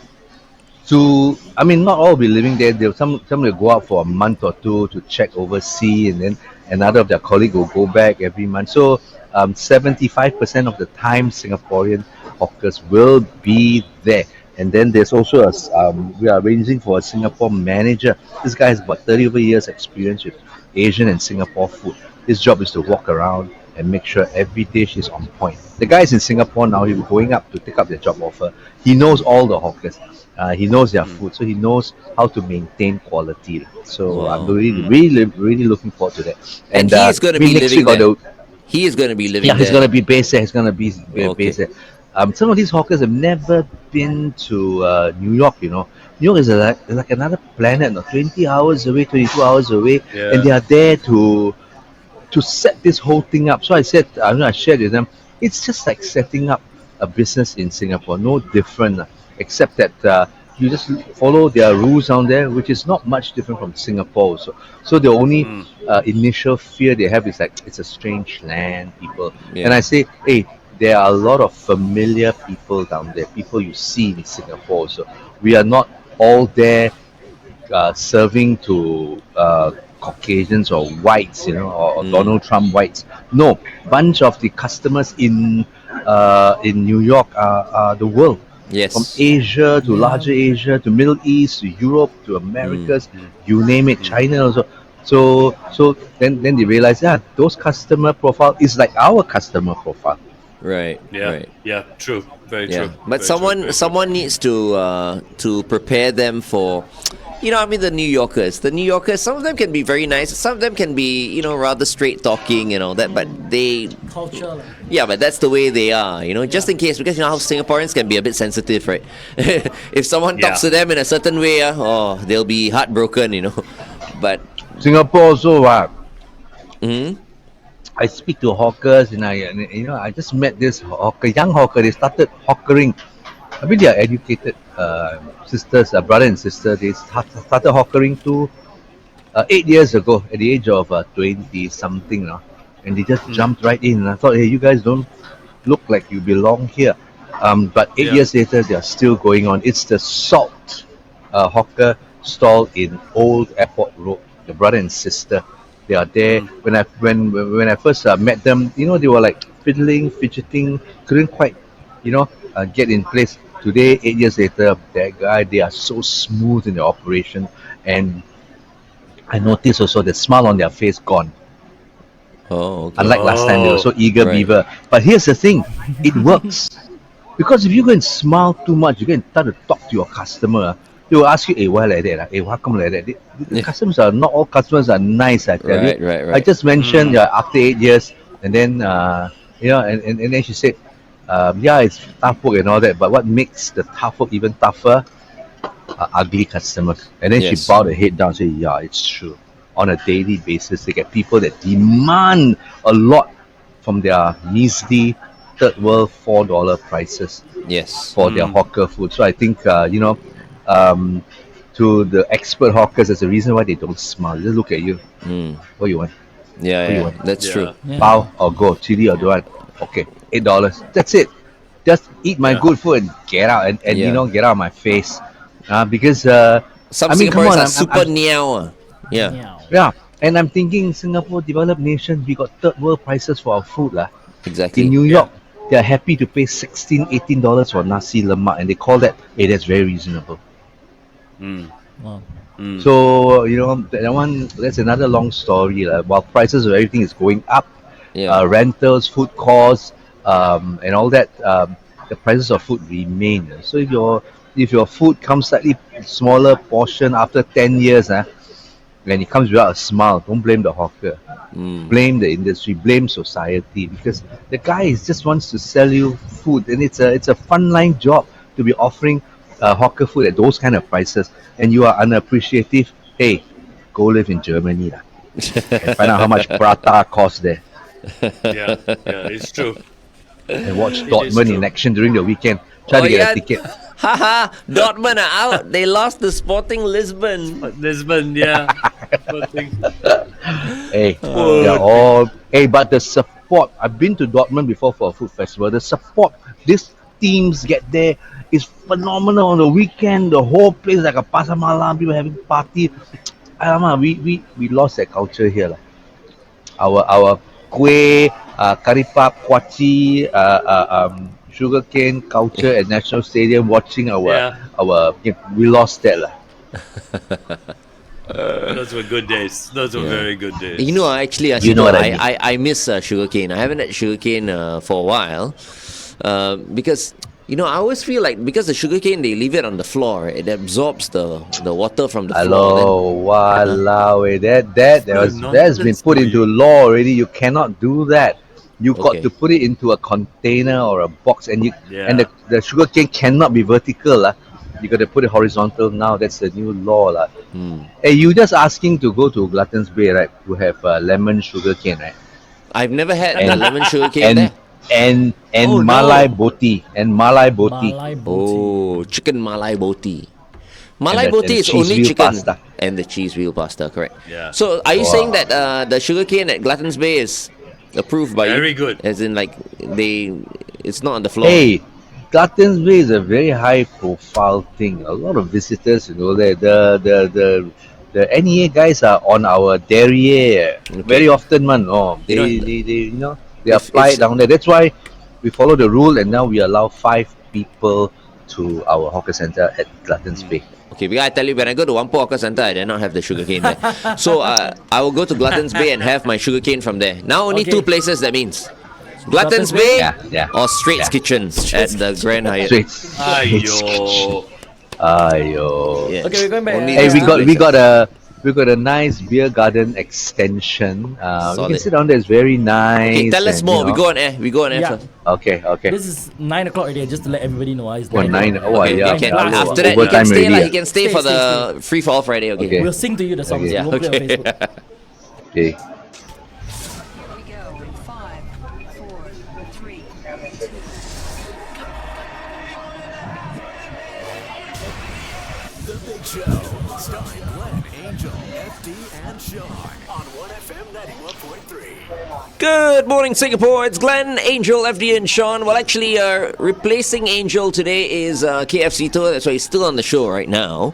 Speaker 7: I mean, not all be living there. Some will go out for a month or two to check overseas, and then another of their colleagues will go back every month. So 75% of the time, Singaporean hawkers will be there. And then there's also we are arranging for a Singapore manager. This guy has about 30 over years experience with Asian and Singapore food. His job is to walk around and make sure every dish is on point. The guy's in Singapore now. He'll be going up to take up their job offer. He knows all the hawkers. He knows their food, so he knows how to maintain quality. So
Speaker 6: Wow.
Speaker 7: I'm really looking forward to that.
Speaker 6: And he is going to be
Speaker 7: next
Speaker 6: living
Speaker 7: week
Speaker 6: there. He is going to be living
Speaker 7: yeah,
Speaker 6: there.
Speaker 7: he's going to be based there. He's going to be
Speaker 6: Okay.
Speaker 7: based there. Some of these hawkers have never been to New York. New York is like another planet. 20 hours away, 22 hours away,
Speaker 9: Yeah.
Speaker 7: and they are there to set this whole thing up. So I said, I shared with them, it's just like setting up a business in Singapore. No different, except that you just follow their rules down there, which is not much different from Singapore. So the only initial fear they have is like it's a strange land, people.
Speaker 6: Yeah.
Speaker 7: And I say, hey, there are a lot of familiar people down there, people you see in Singapore. So we are not all there serving to Caucasians or whites, or Donald Trump whites. No, bunch of the customers in New York are the world.
Speaker 6: Yes.
Speaker 7: From Asia to larger Asia to Middle East to Europe to Americas, you name it, China also. So then they realize, those customer profile is like our customer profile.
Speaker 6: Right.
Speaker 9: Yeah.
Speaker 6: Right.
Speaker 9: Yeah. True. Very
Speaker 6: Yeah.
Speaker 9: true.
Speaker 6: But
Speaker 9: Very true.
Speaker 6: someone needs to prepare them for, the New Yorkers. The New Yorkers, some of them can be very nice. Some of them can be, rather straight talking and all that. But they,
Speaker 8: Culture.
Speaker 6: yeah, but that's the way they are. Just in case, because how Singaporeans can be a bit sensitive, right? If someone talks to them in a certain way, they'll be heartbroken. But
Speaker 7: Singapore also, I speak to hawkers, and I just met this young hawker. They started hawkering. I mean, they are educated sisters, brother and sister. They started hawkering too 8 years ago, at the age of 20 something, and they just jumped right in. And I thought, hey, you guys don't look like you belong here. But 8 years later, they are still going on. It's the salt hawker stall in Old Airport Road. The brother and sister, they are there. When I first met them, they were like fiddling, fidgeting, couldn't quite, get in place. Today, 8 years later, they are so smooth in the operation, and I noticed also the smile on their face gone.
Speaker 6: oh, okay.
Speaker 7: Unlike last time, they were so eager
Speaker 6: Right.
Speaker 7: beaver. But here's the thing, it works. Because if you go and smile too much, you go and start to talk to your customer, they will ask you, hey, why like that? Hey, why come like that? The customers are, not all customers are nice, I tell you.
Speaker 6: Right.
Speaker 7: I just mentioned after 8 years, and then, and then she said, it's tough work and all that, but what makes the tough work even tougher are ugly customers. And then
Speaker 6: Yes.
Speaker 7: she bowed her head down and said, yeah, it's true. On a daily basis, they get people that demand a lot from their measly third world $4 prices
Speaker 6: Yes.
Speaker 7: for their hawker food. So I think, to the expert hawkers, there's a reason why they don't smile. They just look at you. What do you want?
Speaker 6: Yeah. That's
Speaker 9: Yeah.
Speaker 6: true.
Speaker 8: Yeah.
Speaker 7: Bao or go, chili or don't want. Okay, $8. That's it. Just eat my good food and get out, and
Speaker 6: Yeah.
Speaker 7: get out of my face. Because
Speaker 6: Some
Speaker 7: I mean, come
Speaker 6: Singaporeans
Speaker 7: on,
Speaker 6: are super niao. Yeah.
Speaker 8: Yeah.
Speaker 7: yeah. And I'm thinking, Singapore, developed nation, we got third world prices for our food lah.
Speaker 6: Exactly.
Speaker 7: In New York, they are happy to pay $16, $18 for nasi lemak, and they call that, hey, that's very reasonable.
Speaker 8: Wow.
Speaker 7: So that one, that's another long story lah. While prices of everything is going up,
Speaker 6: Yeah.
Speaker 7: rentals, food costs, and all that, the prices of food remain. So if your food comes slightly smaller portion after 10 years, when it comes without a smile, don't blame the hawker. Blame the industry, blame society, because the guy just wants to sell you food, and it's a fun line job to be offering hawker food at those kind of prices, and you are unappreciative. Hey, go live in Germany lah, and find out how much prata costs there,
Speaker 9: Yeah. It's true.
Speaker 7: and watch
Speaker 9: is
Speaker 7: Dortmund
Speaker 9: true.
Speaker 7: in action during the weekend. Try to get a ticket.
Speaker 6: Haha, Dortmund are out. They lost to Sporting Lisbon.
Speaker 9: Lisbon, yeah. Poor thing.
Speaker 7: Hey, they're all. Hey, but the support. I've been to Dortmund before for a food festival. The support these teams get there is phenomenal. On the weekend, the whole place is like a pasar malam. People having party. Alamak, we lost that culture here lah. Our kuih, curry puff, kuaci, sugarcane culture at National Stadium. Watching our we lost that lah.
Speaker 9: Those were good days. Those were very good days.
Speaker 6: Actually, as
Speaker 7: You know what I mean.
Speaker 6: I miss sugarcane. I haven't had sugarcane for a while because I always feel like because the sugarcane they leave it on the floor, it absorbs the water from the floor.
Speaker 7: Hello, walao, that's been
Speaker 9: nonsense
Speaker 7: put
Speaker 9: for
Speaker 7: into law already. You cannot do that. You got
Speaker 6: Okay.
Speaker 7: to put it into a container or a box, and
Speaker 9: Yeah.
Speaker 7: and the sugar cane cannot be vertical lah. You got to put it horizontal now. That's the new law lah. Hey, you just asking to go to Gluttons Bay, right? To have lemon sugar cane, right?
Speaker 6: I've never had the
Speaker 7: And-
Speaker 6: lemon sugarcane there.
Speaker 7: And
Speaker 9: Oh, no.
Speaker 7: Malai Boti and Malai Boti.
Speaker 8: Malai boti.
Speaker 6: Oh, chicken malai boti. Malai
Speaker 7: And the-
Speaker 6: boti
Speaker 7: and
Speaker 6: is
Speaker 7: cheese
Speaker 6: only
Speaker 7: wheel
Speaker 6: chicken
Speaker 7: pasta.
Speaker 6: and the cheese wheel pasta, correct?
Speaker 9: Yeah.
Speaker 6: So are you
Speaker 7: Wow.
Speaker 6: saying that the sugarcane at Gluttons Bay is approved by you?
Speaker 9: Very good.
Speaker 6: As in, like it's not on the floor.
Speaker 7: Hey, Gardens Bay is a very high profile thing. A lot of visitors, there. The NEA guys are on our derriere very often, man. Oh,
Speaker 6: You know,
Speaker 7: they apply
Speaker 6: it's-
Speaker 7: down there. That's why we follow the rule, and now we allow 5 people to our hawker center at Gardens Bay.
Speaker 6: Okay, because I tell you, when I go to Whampoa Hawker Centre, I did not have the sugarcane there. So I will go to Gluttons Bay and have my sugarcane from there. Now only
Speaker 8: Okay.
Speaker 6: two places, that means. Gluttons
Speaker 8: Gluttons
Speaker 6: Bay
Speaker 7: Yeah.
Speaker 6: or Straits
Speaker 7: Yeah.
Speaker 6: Kitchen at the Grand Hyatt.
Speaker 7: Straits.
Speaker 9: Ayo.
Speaker 7: Ayo.
Speaker 6: Yes.
Speaker 8: Okay, we're going back.
Speaker 6: Only
Speaker 7: Hey,
Speaker 6: these
Speaker 7: we
Speaker 6: two
Speaker 7: got
Speaker 6: places.
Speaker 7: we got a nice beer garden extension. We
Speaker 6: Solid.
Speaker 7: can sit down there. It's very nice.
Speaker 6: Okay, tell us
Speaker 7: and,
Speaker 6: more. We go on air. We go on air
Speaker 8: Yeah.
Speaker 6: first.
Speaker 7: Okay.
Speaker 8: This is 9 o'clock already, just to let everybody know. It's
Speaker 7: Oh, 9. Oh,
Speaker 6: Okay,
Speaker 7: yeah.
Speaker 6: you can,
Speaker 8: yeah.
Speaker 6: after that, you
Speaker 7: Overtime
Speaker 6: can stay,
Speaker 7: already,
Speaker 6: you can stay
Speaker 8: Stay,
Speaker 6: for
Speaker 8: stay,
Speaker 6: the Free for All Friday. Okay.
Speaker 7: Okay.
Speaker 8: We'll sing to you the songs.
Speaker 7: Okay.
Speaker 6: Yeah,
Speaker 8: We won't play on
Speaker 6: okay.
Speaker 8: Facebook.
Speaker 7: Okay.
Speaker 1: Here we go. 5, 4, 3, 2.
Speaker 5: The Big Show, starring Glenn, Angel, FD, and Sean on 1FM 91.3.
Speaker 6: Good morning, Singapore. It's Glenn, Angel, FD, and Sean. Well, actually, replacing Angel today is KFC Tour. That's why he's still on the show right now.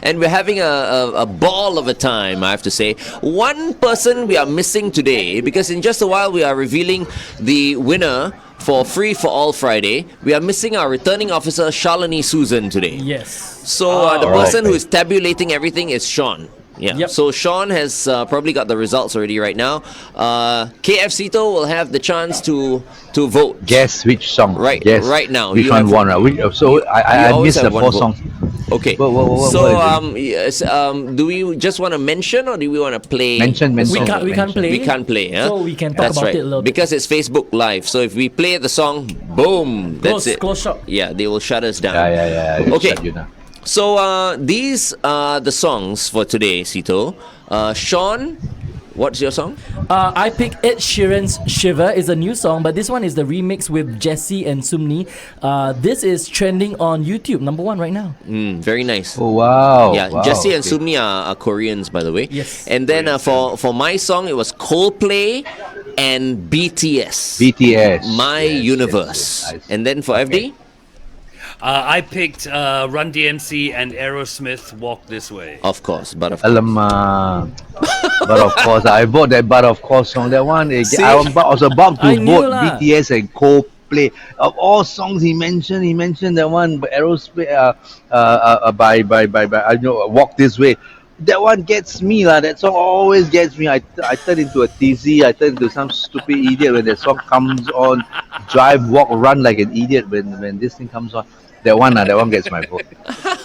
Speaker 6: And we're having a ball of a time, I have to say. One person we are missing today, because in just a while we are revealing the winner for Free for All Friday. We are missing our returning officer, Shalini Susan, today.
Speaker 8: Yes.
Speaker 6: So the
Speaker 7: Alright.
Speaker 6: person who is tabulating everything is Sean. Yeah.
Speaker 8: Yep.
Speaker 6: So Sean has probably got the results already right now. KFC will have the chance to vote.
Speaker 7: Guess which song?
Speaker 6: Right-
Speaker 7: Guess
Speaker 6: right now,
Speaker 7: which
Speaker 6: you
Speaker 7: one
Speaker 6: have-
Speaker 7: won? Right? So
Speaker 6: you
Speaker 7: I
Speaker 6: always
Speaker 7: missed the
Speaker 6: have one
Speaker 7: 4
Speaker 6: vote.
Speaker 7: songs.
Speaker 6: Okay.
Speaker 7: What
Speaker 6: So
Speaker 7: is
Speaker 6: yes, do we just want to mention or do we want to play?
Speaker 7: Mention.
Speaker 8: We
Speaker 6: song?
Speaker 8: can't play.
Speaker 6: We can't play. Huh?
Speaker 8: So we can talk
Speaker 6: That's
Speaker 8: about
Speaker 6: right.
Speaker 8: it a little bit.
Speaker 6: Because it's Facebook Live. So if we play the song, boom, that's it.
Speaker 8: Close shop.
Speaker 6: Yeah, they will shut us down.
Speaker 7: Yeah.
Speaker 6: Okay.
Speaker 7: Shut you down.
Speaker 6: So these are the songs for today, Sito. Sean, what's your song?
Speaker 8: I picked Ed Sheeran's Shiver. Is a new song, but this one is the remix with Jessie and Sumni. This is trending on YouTube, number 1 right now.
Speaker 6: Very nice.
Speaker 7: Oh wow.
Speaker 6: Yeah,
Speaker 7: wow.
Speaker 6: Jesse and
Speaker 7: Okay.
Speaker 6: Sumni are Koreans, by the way.
Speaker 8: Yes.
Speaker 6: And then for my song, it was Coldplay and BTS.
Speaker 7: BTS.
Speaker 6: My
Speaker 7: Yes,
Speaker 6: Universe.
Speaker 7: yes, yes.
Speaker 6: And then for FD?
Speaker 9: I picked Run DMC and Aerosmith Walk This Way.
Speaker 6: Of course, but of
Speaker 7: Alamak. But of course, I bought that But of course song. That one,
Speaker 6: See?
Speaker 7: I was about to
Speaker 8: I knew
Speaker 7: vote
Speaker 8: lah.
Speaker 7: BTS and Coldplay. Of all songs he mentioned that one, but Aerosmith, by I know Walk This Way. That one gets me lah. That song always gets me. I turn into a TZ. I turn into some stupid idiot when that song comes on. Drive, walk, run like an idiot when this thing comes on. That one gets my vote.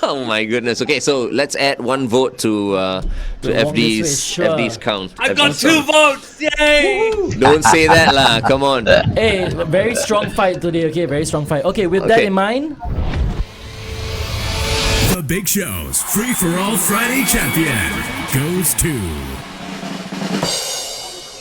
Speaker 6: Oh my goodness. Okay, so let's add one vote to
Speaker 8: Walk This Way,
Speaker 6: FD's
Speaker 8: sure.
Speaker 6: FD's count.
Speaker 9: I got
Speaker 6: FD's
Speaker 9: 2
Speaker 6: count.
Speaker 9: votes! Yay!
Speaker 6: Don't say that lah. Come on.
Speaker 8: Hey, very strong fight today, okay? Very strong fight. Okay, with that
Speaker 6: Okay.
Speaker 8: in mind,
Speaker 5: The Big Show's Free for All Friday champion goes to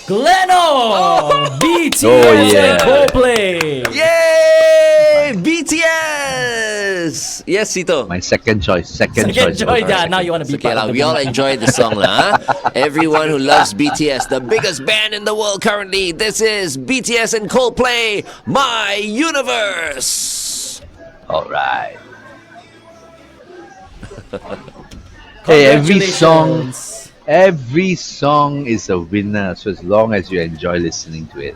Speaker 8: Gleno! BTS
Speaker 7: Oh, yeah.
Speaker 8: and Coldplay!
Speaker 6: Yay! BTS! Yes, Sito.
Speaker 7: My second choice. Second
Speaker 8: Second
Speaker 7: choice.
Speaker 8: choice, yeah, now you want to be
Speaker 6: Okay,
Speaker 8: part
Speaker 6: lah.
Speaker 8: of the
Speaker 6: We all
Speaker 8: band.
Speaker 6: enjoy the song, lah. Huh? Everyone who loves BTS, the biggest band in the world currently. This is BTS and Coldplay, My Universe.
Speaker 7: All right. Hey, every song is a winner. So as long as you enjoy listening to it,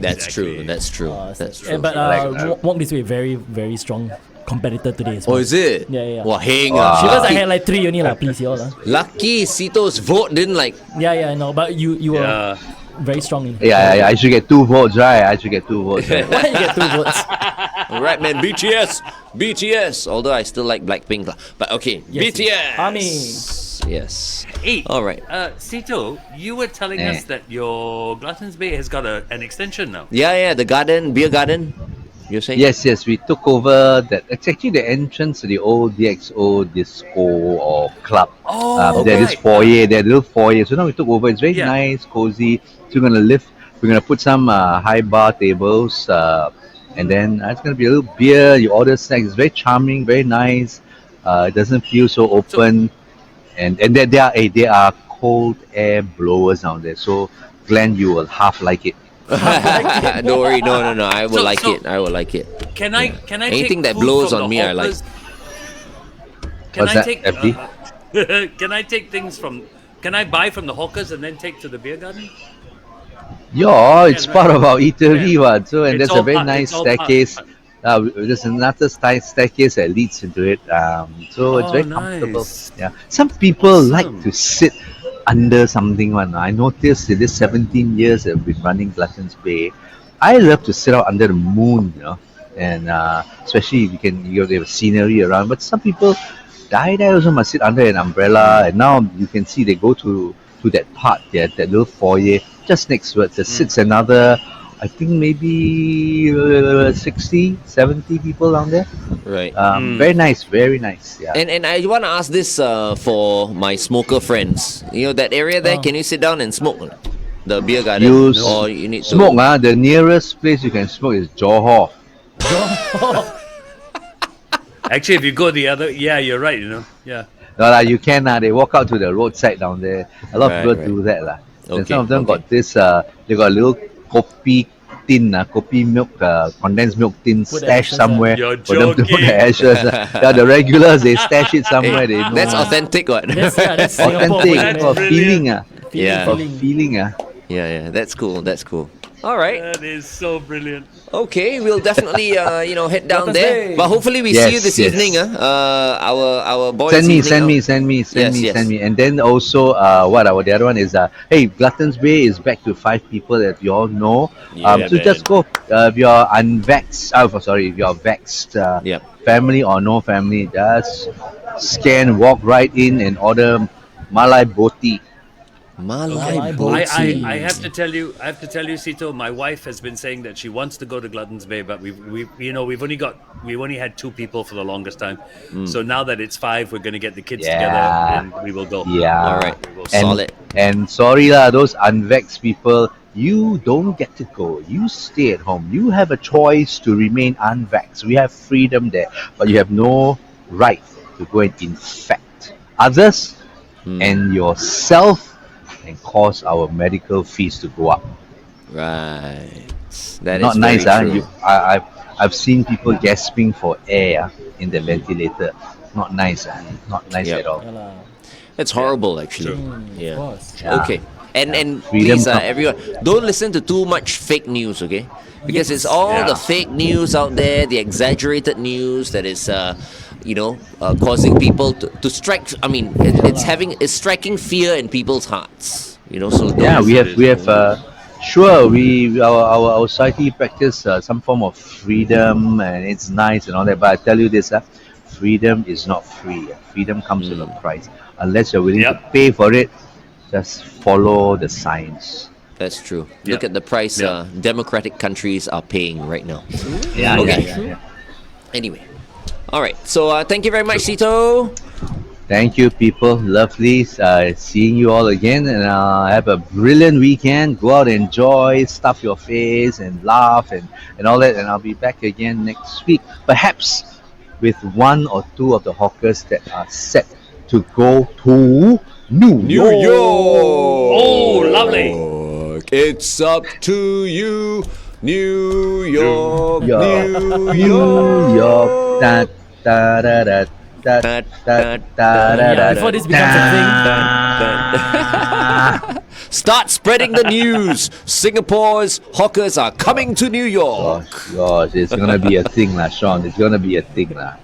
Speaker 6: That's true. That's true. That's true.
Speaker 8: But
Speaker 7: Like,
Speaker 8: Walk This Way, very, very strong competitor today as
Speaker 6: Oh,
Speaker 8: well.
Speaker 6: is it?
Speaker 8: Yeah.
Speaker 6: Wah, hang
Speaker 7: Wow.
Speaker 6: on.
Speaker 8: Shivers, I
Speaker 6: Lucky,
Speaker 8: had like 3 only lah, please, y'all.
Speaker 6: lucky Sito's vote didn't like.
Speaker 8: Yeah, I know, but you were
Speaker 9: Yeah.
Speaker 8: very strong in
Speaker 7: yeah. I should get 2 votes, right? I should get 2 votes. Right?
Speaker 8: Why you get 2 votes?
Speaker 6: All right, man. BTS. Although I still like Blackpink, lah. But okay,
Speaker 8: Yes,
Speaker 6: BTS.
Speaker 8: Army.
Speaker 6: Yes.
Speaker 9: Hey,
Speaker 6: All right.
Speaker 9: Sito, you were telling us that your Gluttons Bay has got an extension now.
Speaker 6: Yeah. The garden, beer garden. You're saying?
Speaker 7: Yes, we took over that. It's actually the entrance to the old DXO disco or club.
Speaker 9: Oh,
Speaker 7: There is
Speaker 9: right.
Speaker 7: foyer, there little foyer. So now we took over. It's very
Speaker 9: Yeah.
Speaker 7: nice, cozy. So we're gonna lift. We're gonna put some high bar tables, and then it's gonna be a little beer. You order snacks. It's very charming, very nice. It doesn't feel so open, and there are cold air blowers down there. So Glenn, you will half like it.
Speaker 6: Don't worry, no. I will like
Speaker 9: So-
Speaker 6: it. I will like it.
Speaker 9: Can I
Speaker 6: Anything
Speaker 9: take
Speaker 6: that
Speaker 9: food
Speaker 6: blows
Speaker 9: from
Speaker 6: on
Speaker 9: the
Speaker 6: me, I like.
Speaker 9: hawkers? Can
Speaker 7: What's
Speaker 9: I
Speaker 7: that,
Speaker 9: take
Speaker 7: FD?
Speaker 9: Can I take things from? Can I buy from the hawkers and then take to the beer garden?
Speaker 7: Yeah, it's
Speaker 9: Yeah,
Speaker 7: part
Speaker 9: right.
Speaker 7: of our eatery,
Speaker 9: Yeah.
Speaker 7: what? So, and
Speaker 9: It's
Speaker 7: there's a
Speaker 9: all
Speaker 7: very
Speaker 9: part-
Speaker 7: nice
Speaker 9: it's all part-
Speaker 7: staircase. There's another staircase that leads into it. So it's
Speaker 9: Oh,
Speaker 7: very comfortable.
Speaker 9: nice.
Speaker 7: Yeah. Some people like
Speaker 9: Awesome.
Speaker 7: to sit under something. One, I noticed in this 17 years I've been running Gluttons Bay, I love to sit out under the moon, and especially if you have scenery around. But some people die also must sit under an umbrella, and now you can see they go to that part there, that little foyer just next to it. There sits another, I think maybe 60, 70 people down there.
Speaker 6: Right.
Speaker 7: Very nice, very nice. Yeah.
Speaker 6: And I want to ask this for my smoker friends. That area there, can you sit down and smoke? The beer garden?
Speaker 7: You
Speaker 6: Or you need
Speaker 7: smoke,
Speaker 6: to...
Speaker 7: the nearest place you can smoke is Johor.
Speaker 9: Actually, if you go the other, yeah, you're right. Yeah.
Speaker 7: No, you can. They walk out to the roadside down there. A lot of
Speaker 6: Right,
Speaker 7: people do that. And
Speaker 6: Okay,
Speaker 7: some of them
Speaker 6: okay.
Speaker 7: got this, they got a little kopi tin, kopi milk, condensed milk tin
Speaker 8: Put the
Speaker 7: stashed
Speaker 8: ashes,
Speaker 7: somewhere
Speaker 9: You're
Speaker 7: for them to put
Speaker 9: joking.
Speaker 7: the ashes. Yeah, the regulars, they stash it somewhere. They know.
Speaker 6: That's authentic, what?
Speaker 8: That's Singapore.
Speaker 7: authentic.
Speaker 9: That's
Speaker 7: For
Speaker 9: brilliant.
Speaker 7: feeling.
Speaker 6: Yeah.
Speaker 7: For feeling.
Speaker 6: Yeah. That's cool. All right.
Speaker 9: That is so brilliant.
Speaker 6: Okay, we'll definitely head down
Speaker 8: Gluttons
Speaker 6: there.
Speaker 8: Bay.
Speaker 6: But hopefully we
Speaker 7: Yes,
Speaker 6: see you this
Speaker 7: yes.
Speaker 6: evening. Our boys.
Speaker 7: Send me,
Speaker 6: evening,
Speaker 7: send me. And then also, the other one is, hey, Gluttons Bay is back to 5 people that you all know.
Speaker 6: Yeah,
Speaker 7: So
Speaker 6: man.
Speaker 7: just go. If you're unvaxxed, if you're vexed,
Speaker 6: Yep.
Speaker 7: family or no family, just scan, walk right in and order Malai Boti.
Speaker 6: Malai
Speaker 8: Okay.
Speaker 6: Boti.
Speaker 9: I have to tell you, Sito. My wife has been saying that she wants to go to Gluttons Bay, but we've only had 2 people for the longest time. So now that it's 5, we're going to get the kids together
Speaker 7: Yeah.
Speaker 9: and we will go.
Speaker 7: Yeah.
Speaker 6: All right.
Speaker 9: We will
Speaker 6: Solid.
Speaker 7: And sorry lah, those unvexed people, you don't get to go. You stay at home. You have a choice to remain unvexed. We have freedom there, but you have no right to go and infect others and yourself and cause our medical fees to go up.
Speaker 6: Right. That is
Speaker 7: Not nice,
Speaker 6: very true.
Speaker 7: I've seen people gasping for air in the ventilator. Not nice, not nice
Speaker 6: Yep.
Speaker 7: at all.
Speaker 8: Yeah lah.
Speaker 6: That's horrible, actually.
Speaker 8: Of
Speaker 6: Yeah.
Speaker 8: course.
Speaker 7: Yeah.
Speaker 6: Okay. And
Speaker 7: Freedom
Speaker 6: please,
Speaker 7: come-
Speaker 6: everyone, don't listen to too much fake news, okay? Because it's all
Speaker 9: Yeah.
Speaker 6: the fake news out there, the exaggerated news that is, causing people to strike. I mean, it's striking fear in people's hearts. So
Speaker 7: Yeah,
Speaker 6: don't-
Speaker 7: we have. Sure, our society practice some form of freedom, and it's nice and all that. But I tell you this, freedom is not free. Freedom comes with a price. Unless you're willing to
Speaker 9: Yep.
Speaker 7: pay for it, just follow the signs.
Speaker 6: That's true.
Speaker 9: Yeah.
Speaker 6: Look at the price
Speaker 9: Yeah.
Speaker 6: democratic countries are paying right now.
Speaker 7: Yeah,
Speaker 6: Okay.
Speaker 7: yeah.
Speaker 6: Anyway, all right. So thank you very much, Sito.
Speaker 7: Thank you, people. Lovely seeing you all again, and have a brilliant weekend. Go out, enjoy, stuff your face, and laugh, and all that. And I'll be back again next week, perhaps with 1 or 2 of the hawkers that are set to go to New York.
Speaker 9: Oh, lovely.
Speaker 6: It's up to you, New York,
Speaker 7: York.
Speaker 6: New
Speaker 7: New
Speaker 6: York.
Speaker 7: York. Da, da, da, da, da, da, da, da,
Speaker 8: Yeah,
Speaker 7: da,
Speaker 8: before
Speaker 7: da,
Speaker 8: this becomes a thing.
Speaker 6: Start spreading the news. Singapore's hawkers are coming to New York.
Speaker 7: Gosh, it's gonna be a thing, lah, Sean. It's gonna be a thing, lah.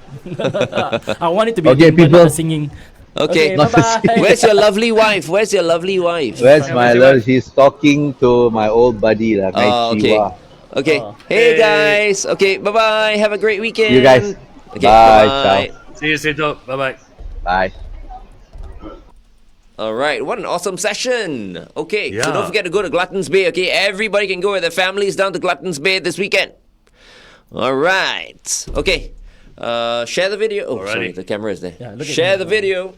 Speaker 8: I want it to be
Speaker 7: Okay,
Speaker 8: a thing, but
Speaker 7: people.
Speaker 8: not the singing.
Speaker 6: Okay.
Speaker 7: Not
Speaker 8: bye-bye.
Speaker 6: Where's your lovely wife? Where's your lovely wife?
Speaker 7: Where's my love? She's talking to my old buddy, lah.
Speaker 6: Oh, okay. Okay.
Speaker 8: Oh.
Speaker 6: Hey
Speaker 9: Hey.
Speaker 6: guys. Okay. Bye bye. Have a great weekend.
Speaker 7: You guys.
Speaker 6: Okay.
Speaker 7: Bye.
Speaker 6: Bye.
Speaker 9: See you, Sito. Bye-bye.
Speaker 7: Bye.
Speaker 6: All right. What an awesome session. Okay. So
Speaker 9: Yeah.
Speaker 6: don't forget to go to Gluttons Bay. Okay. Everybody can go with their families down to Gluttons Bay this weekend. All right. Okay. Share the video. Oh, sorry.
Speaker 9: Alrighty.
Speaker 6: The camera is there.
Speaker 8: Yeah, look at
Speaker 6: Share
Speaker 8: me.
Speaker 6: the video.